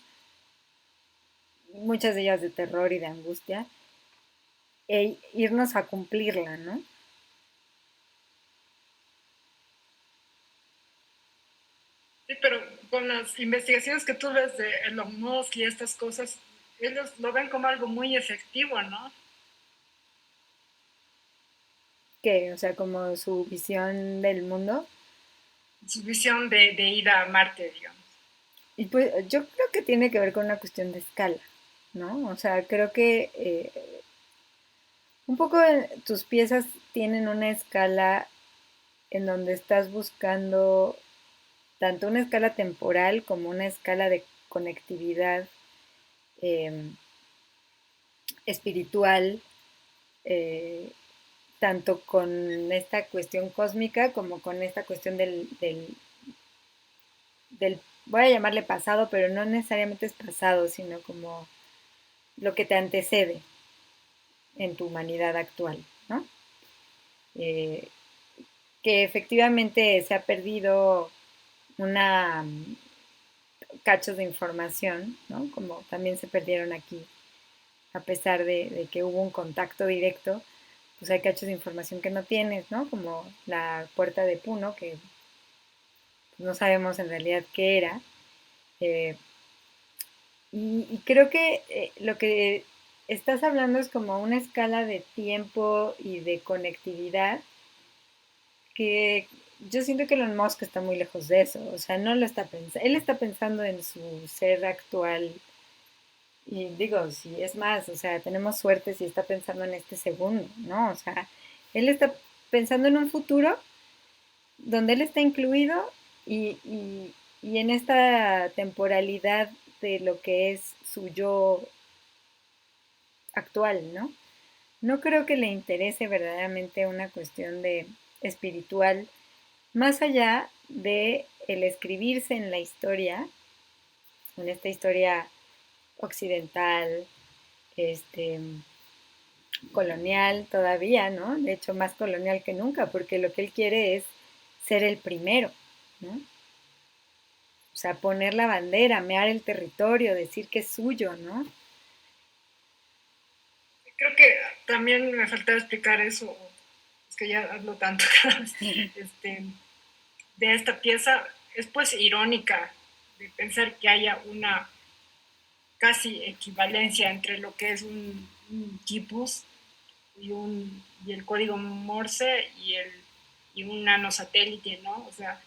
muchas de ellas de terror y de angustia, e irnos a cumplirla, ¿no? Sí, pero con las investigaciones que tú ves de Elon Musk y estas cosas, ellos lo ven como algo muy efectivo, ¿no? Que, o sea, como su visión del mundo. Su visión de ida a Marte, digamos. Y pues yo creo que tiene que ver con una cuestión de escala, ¿no? O sea, creo que un poco tus piezas tienen una escala en donde estás buscando tanto una escala temporal como una escala de conectividad eh, espiritual, eh, tanto con esta cuestión cósmica como con esta cuestión del, voy a llamarle pasado, pero no necesariamente es pasado, sino como lo que te antecede en tu humanidad actual, ¿no? Eh, que efectivamente se ha perdido una cachos de información, ¿no? Como también se perdieron aquí, a pesar de que hubo un contacto directo, pues hay cachos de información que no tienes, ¿no? Como la puerta de Puno, que no sabemos en realidad qué era. Eh, y creo que lo que estás hablando es como una escala de tiempo y de conectividad que yo siento que Elon Musk está muy lejos de eso, o sea, no lo está pensando, él está pensando en su ser actual y digo, si es más, o sea, tenemos suerte si está pensando en este segundo, ¿no? O sea, él está pensando en un futuro donde él está incluido y en esta temporalidad de lo que es su yo actual, ¿no? No creo que le interese verdaderamente una cuestión de espiritual más allá de el escribirse en la historia, en esta historia occidental, este, colonial todavía, ¿no? De hecho, más colonial que nunca, porque lo que él quiere es ser el primero, ¿no? O sea, poner la bandera, mear el territorio, decir que es suyo, ¿no? Creo que también me faltaba explicar eso, es que ya hablo tanto este, de esta pieza. Es pues irónica de pensar que haya una casi equivalencia entre lo que es un quipus y el código Morse y un nanosatélite, ¿no? O sea,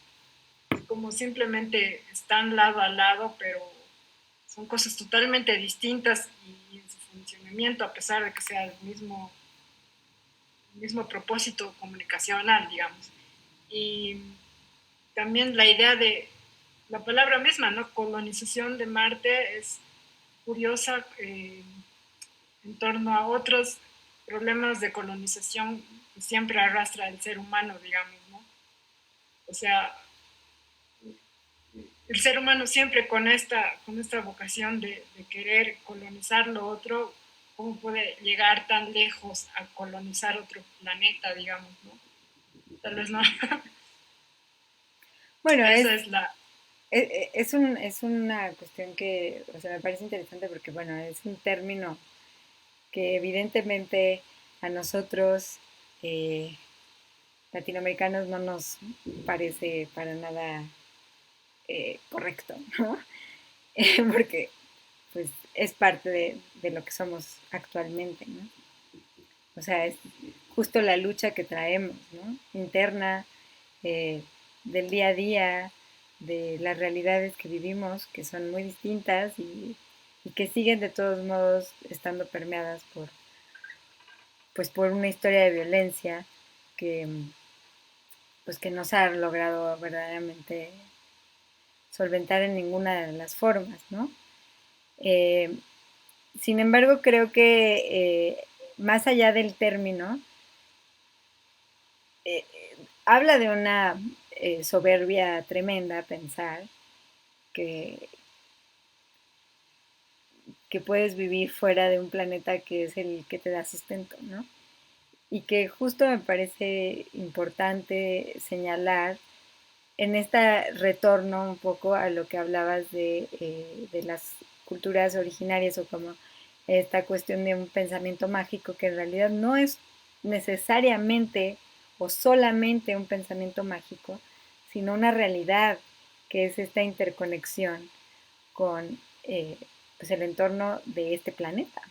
como simplemente están lado a lado, pero son cosas totalmente distintas y en su funcionamiento, a pesar de que sea el mismo propósito comunicacional, digamos. Y también la idea de la palabra misma, ¿no? Colonización de Marte es curiosa en torno a otros problemas de colonización que siempre arrastra el ser humano, digamos, ¿no? O sea, el ser humano siempre con esta vocación de querer colonizar lo otro, ¿cómo puede llegar tan lejos a colonizar otro planeta, digamos, ¿no? Tal vez no. Bueno, Esa es la... es una cuestión que, o sea, me parece interesante porque, bueno, es un término que evidentemente a nosotros, eh, latinoamericanos, no nos parece para nada correcto, ¿no? Porque pues es parte de lo que somos actualmente, ¿no? O sea, es justo la lucha que traemos, ¿no? Interna, eh, del día a día, de las realidades que vivimos, que son muy distintas y que siguen de todos modos estando permeadas pues, por una historia de violencia que, pues, que nos ha logrado verdaderamente solventar en ninguna de las formas, ¿no? Eh, Sin embargo, creo que más allá del término, eh, habla de una soberbia tremenda pensar que, que puedes vivir fuera de un planeta que es el que te da sustento, ¿no? Y que justo me parece importante señalar en este retorno un poco a lo que hablabas de las culturas originarias o como esta cuestión de un pensamiento mágico que en realidad no es necesariamente o solamente un pensamiento mágico, sino una realidad que es esta interconexión con pues el entorno de este planeta,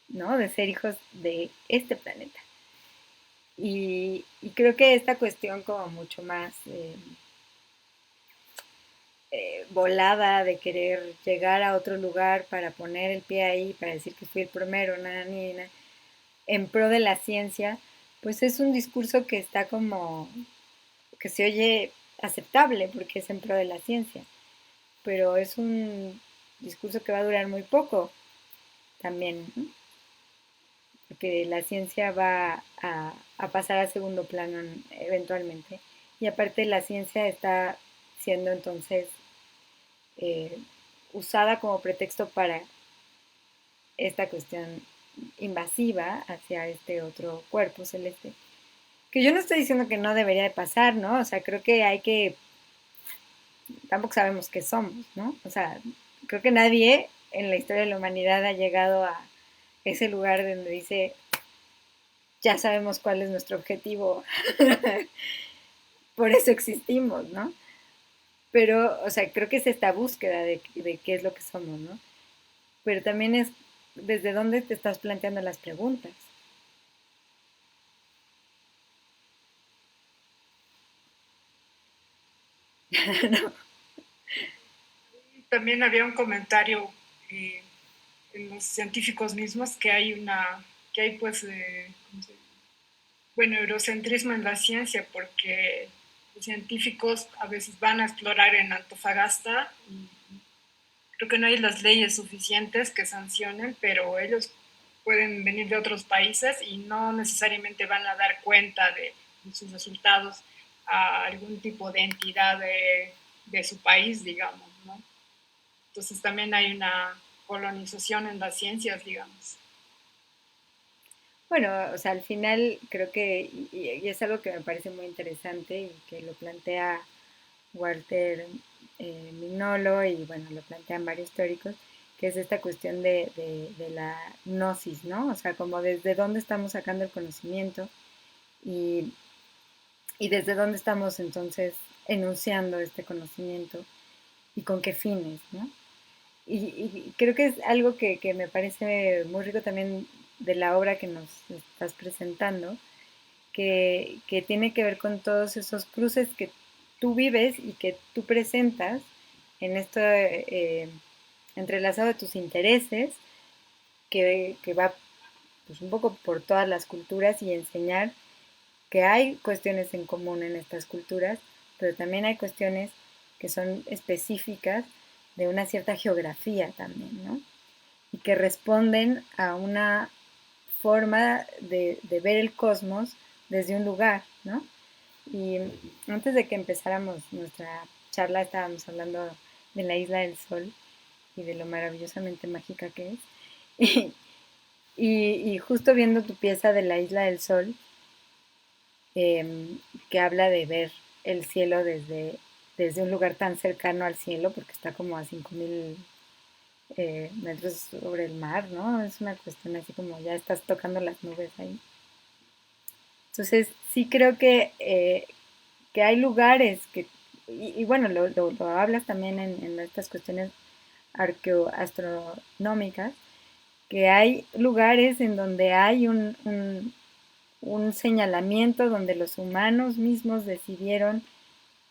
¿no? De ser hijos de este planeta. Y creo que esta cuestión como mucho más volada de querer llegar a otro lugar para poner el pie ahí, para decir que fui el primero, en pro de la ciencia, pues es un discurso que está como, que se oye aceptable porque es en pro de la ciencia, pero es un discurso que va a durar muy poco también, ¿no? Porque la ciencia va a pasar a segundo plano eventualmente. Y aparte la ciencia está siendo entonces eh, usada como pretexto para esta cuestión invasiva hacia este otro cuerpo celeste. Que yo no estoy diciendo que no debería de pasar, ¿no? O sea, creo que hay que, tampoco sabemos qué somos, ¿no? O sea, creo que nadie en la historia de la humanidad ha llegado a ese lugar donde dice, ya sabemos cuál es nuestro objetivo, por eso existimos, ¿no? Pero, o sea, creo que es esta búsqueda de qué es lo que somos, ¿no? Pero también es desde dónde te estás planteando las preguntas. ¿No? También había un comentario eh, en los científicos mismos que hay pues, bueno, eurocentrismo en la ciencia, porque los científicos a veces van a explorar en Antofagasta y creo que no hay las leyes suficientes que sancionen, pero ellos pueden venir de otros países y no necesariamente van a dar cuenta de sus resultados a algún tipo de entidad de su país, digamos, ¿no? Entonces también hay una colonización en las ciencias, digamos. Bueno, o sea, al final creo que, y es algo que me parece muy interesante y que lo plantea Walter Mignolo y bueno, lo plantean varios teóricos, que es esta cuestión de la gnosis, ¿no? O sea, como desde dónde estamos sacando el conocimiento y, y desde dónde estamos entonces enunciando este conocimiento y con qué fines, ¿no? Y creo que es algo que me parece muy rico también de la obra que nos estás presentando, que tiene que ver con todos esos cruces que tú vives y que tú presentas en esto entrelazado de tus intereses, que va pues, un poco por todas las culturas y enseñar que hay cuestiones en común en estas culturas, pero también hay cuestiones que son específicas de una cierta geografía también, ¿no? Y que responden a una forma de ver el cosmos desde un lugar, ¿no? Y antes de que empezáramos nuestra charla estábamos hablando de la Isla del Sol y de lo maravillosamente mágica que es. Y justo viendo tu pieza de la Isla del Sol, que habla de ver el cielo desde un lugar tan cercano al cielo, porque está como a 5000 metros sobre el mar, ¿no? Es una cuestión así como ya estás tocando las nubes ahí. Entonces, sí creo que hay lugares y bueno, lo hablas también en estas cuestiones arqueoastronómicas, que hay lugares en donde hay un señalamiento donde los humanos mismos decidieron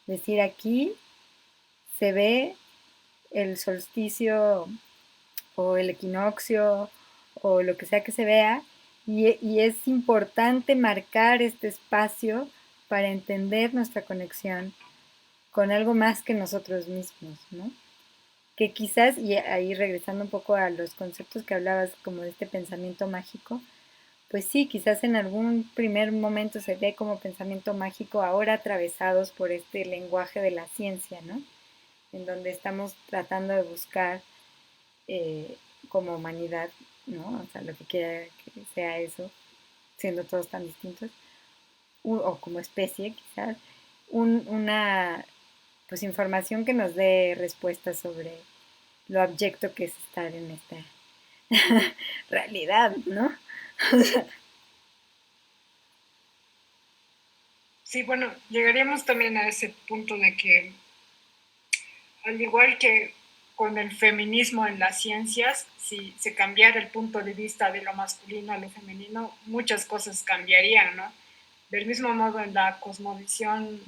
decir aquí se ve el solsticio o el equinoccio o lo que sea que se vea y es importante marcar este espacio para entender nuestra conexión con algo más que nosotros mismos, ¿no? Que quizás, y ahí regresando un poco a los conceptos que hablabas, como de este pensamiento mágico, pues sí, quizás en algún primer momento se ve como pensamiento mágico, ahora atravesados por este lenguaje de la ciencia, ¿no? En donde estamos tratando de buscar eh, como humanidad, ¿no? O sea, lo que quiera que sea eso, siendo todos tan distintos, o como especie quizás, una pues información que nos dé respuestas sobre lo abyecto que es estar en esta realidad, ¿no? Sí, bueno, llegaríamos también a ese punto de que, al igual que con el feminismo en las ciencias, si se cambiara el punto de vista de lo masculino a lo femenino, muchas cosas cambiarían, ¿no? Del mismo modo, en la cosmovisión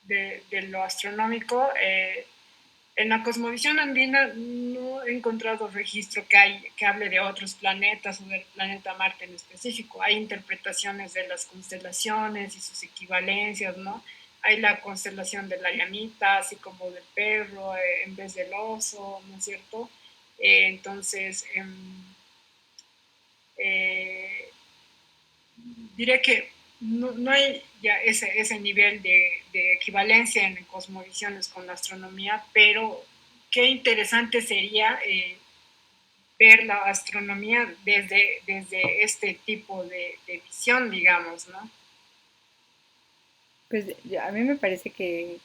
de lo astronómico, en la cosmovisión andina no he encontrado registro que hable de otros planetas o del planeta Marte en específico. Hay interpretaciones de las constelaciones y sus equivalencias, ¿no? Hay la constelación de la llamita, así como del perro, en vez del oso, ¿no es cierto? Entonces, eh, diré que no hay ya ese nivel de equivalencia en cosmovisiones con la astronomía, pero qué interesante sería ver la astronomía desde este tipo de visión, digamos, ¿no? Pues a mí me parece que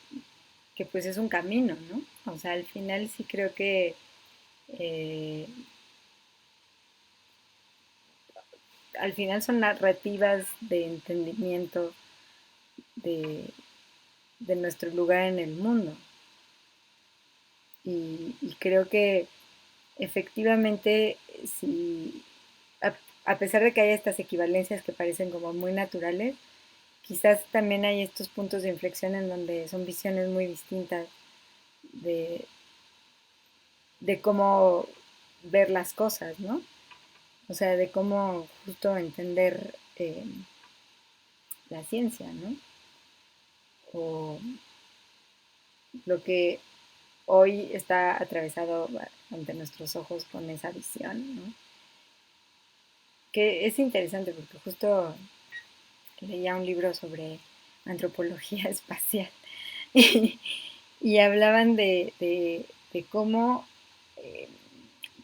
pues es un camino, ¿no? O sea, al final sí creo que eh, al final son narrativas de entendimiento de, de nuestro lugar en el mundo. Y creo que efectivamente, si, a, a pesar de que haya estas equivalencias que parecen como muy naturales, quizás también hay estos puntos de inflexión en donde son visiones muy distintas de, de cómo ver las cosas, ¿no? O sea, de cómo justo entender la ciencia, ¿no? O lo que hoy está atravesado ante nuestros ojos con esa visión, ¿no? Que es interesante porque justo leía un libro sobre antropología espacial y, y hablaban de cómo eh,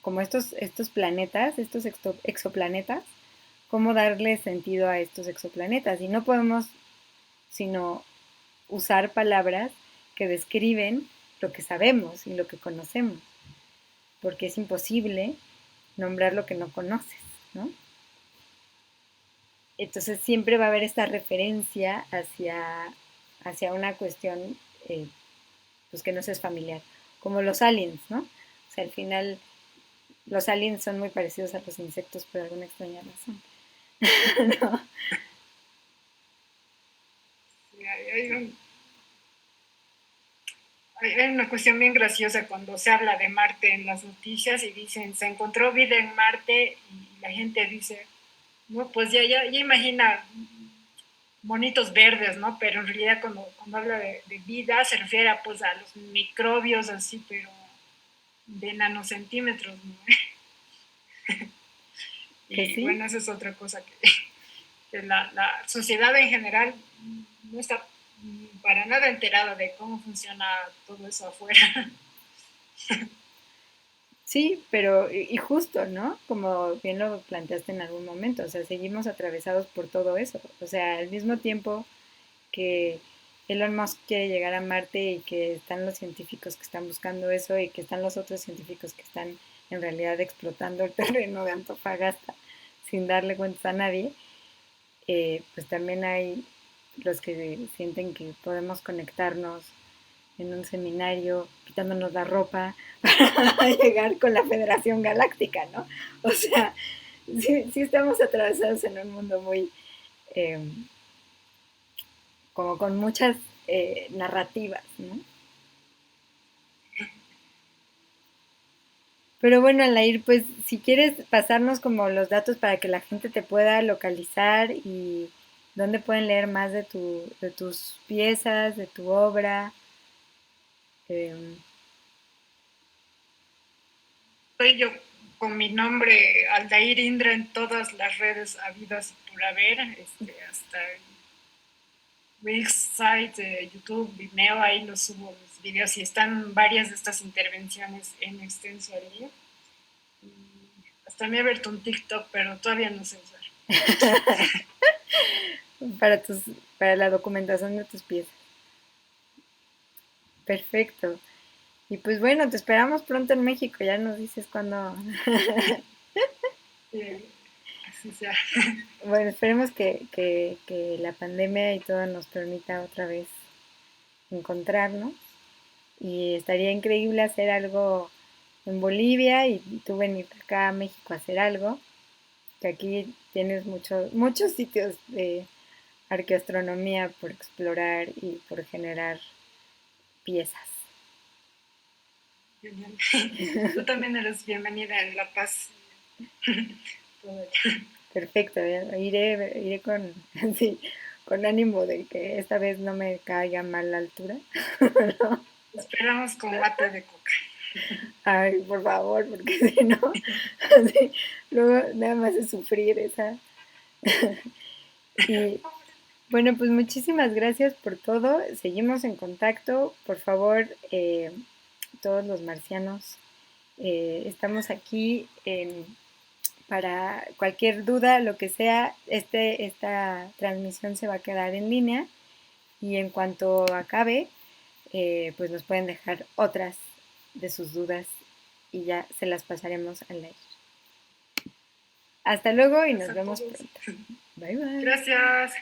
como estos planetas, estos exoplanetas, cómo darle sentido a estos exoplanetas. Y no podemos sino usar palabras que describen lo que sabemos y lo que conocemos, porque es imposible nombrar lo que no conoces, ¿no? Entonces siempre va a haber esta referencia hacia una cuestión pues que nos es familiar, como los aliens, ¿no? O sea, al final los aliens son muy parecidos a los insectos por alguna extraña razón. ¿No? Hay, un, hay una cuestión bien graciosa cuando se habla de Marte en las noticias y dicen, se encontró vida en Marte y la gente dice, no, pues ya imagina monitos verdes, ¿no? Pero en realidad cuando habla de vida se refiere a, pues, a los microbios así, pero de nanocentímetros, ¿no? Que Y sí. bueno, esa es otra cosa que la sociedad en general no está para nada enterada de cómo funciona todo eso afuera. Sí, pero y justo, ¿no? Como bien lo planteaste en algún momento, o sea, seguimos atravesados por todo eso. O sea, al mismo tiempo que Elon Musk quiere llegar a Marte y que están los científicos que están buscando eso y que están los otros científicos que están en realidad explotando el terreno de Antofagasta sin darle cuentas a nadie, pues también hay los que sienten que podemos conectarnos en un seminario quitándonos la ropa para llegar con la Federación Galáctica, ¿no? O sea, sí estamos atravesados en un mundo muy, eh, como con muchas narrativas, ¿no? Pero bueno, Alair, pues si quieres pasarnos como los datos para que la gente te pueda localizar y dónde pueden leer más de tus piezas, de tu obra. Em, Soy yo con mi nombre Aldair Indra en todas las redes habidas y por haber, hasta Wixsite, YouTube, Vimeo, ahí los subo los videos y están varias de estas intervenciones en extenso allí. Y hasta me he abierto un TikTok, pero todavía no sé usar. para para la documentación de tus piezas. Perfecto. Y pues bueno, te esperamos pronto en México, ya nos dices cuándo. Eh, Así sea. Bueno, esperemos que la pandemia y todo nos permita otra vez encontrarnos. Y estaría increíble hacer algo en Bolivia y tú venir acá a México a hacer algo. Que aquí tienes muchos sitios de arqueoastronomía por explorar y por generar piezas. Genial. Tú también eres bienvenida en La Paz. Perfecto, iré con, sí, con ánimo de que esta vez no me caiga mal la altura. ¿No? Esperamos con mate de coca. Ay, por favor, porque si no, sí, luego nada más es sufrir esa. Y bueno, pues muchísimas gracias por todo. Seguimos en contacto. Por favor, todos los marcianos, estamos aquí para cualquier duda, lo que sea. Esta transmisión se va a quedar en línea y en cuanto acabe, pues nos pueden dejar otras de sus dudas y ya se las pasaremos al aire. Hasta luego y nos Gracias a vemos todos. pronto. Bye bye. Gracias.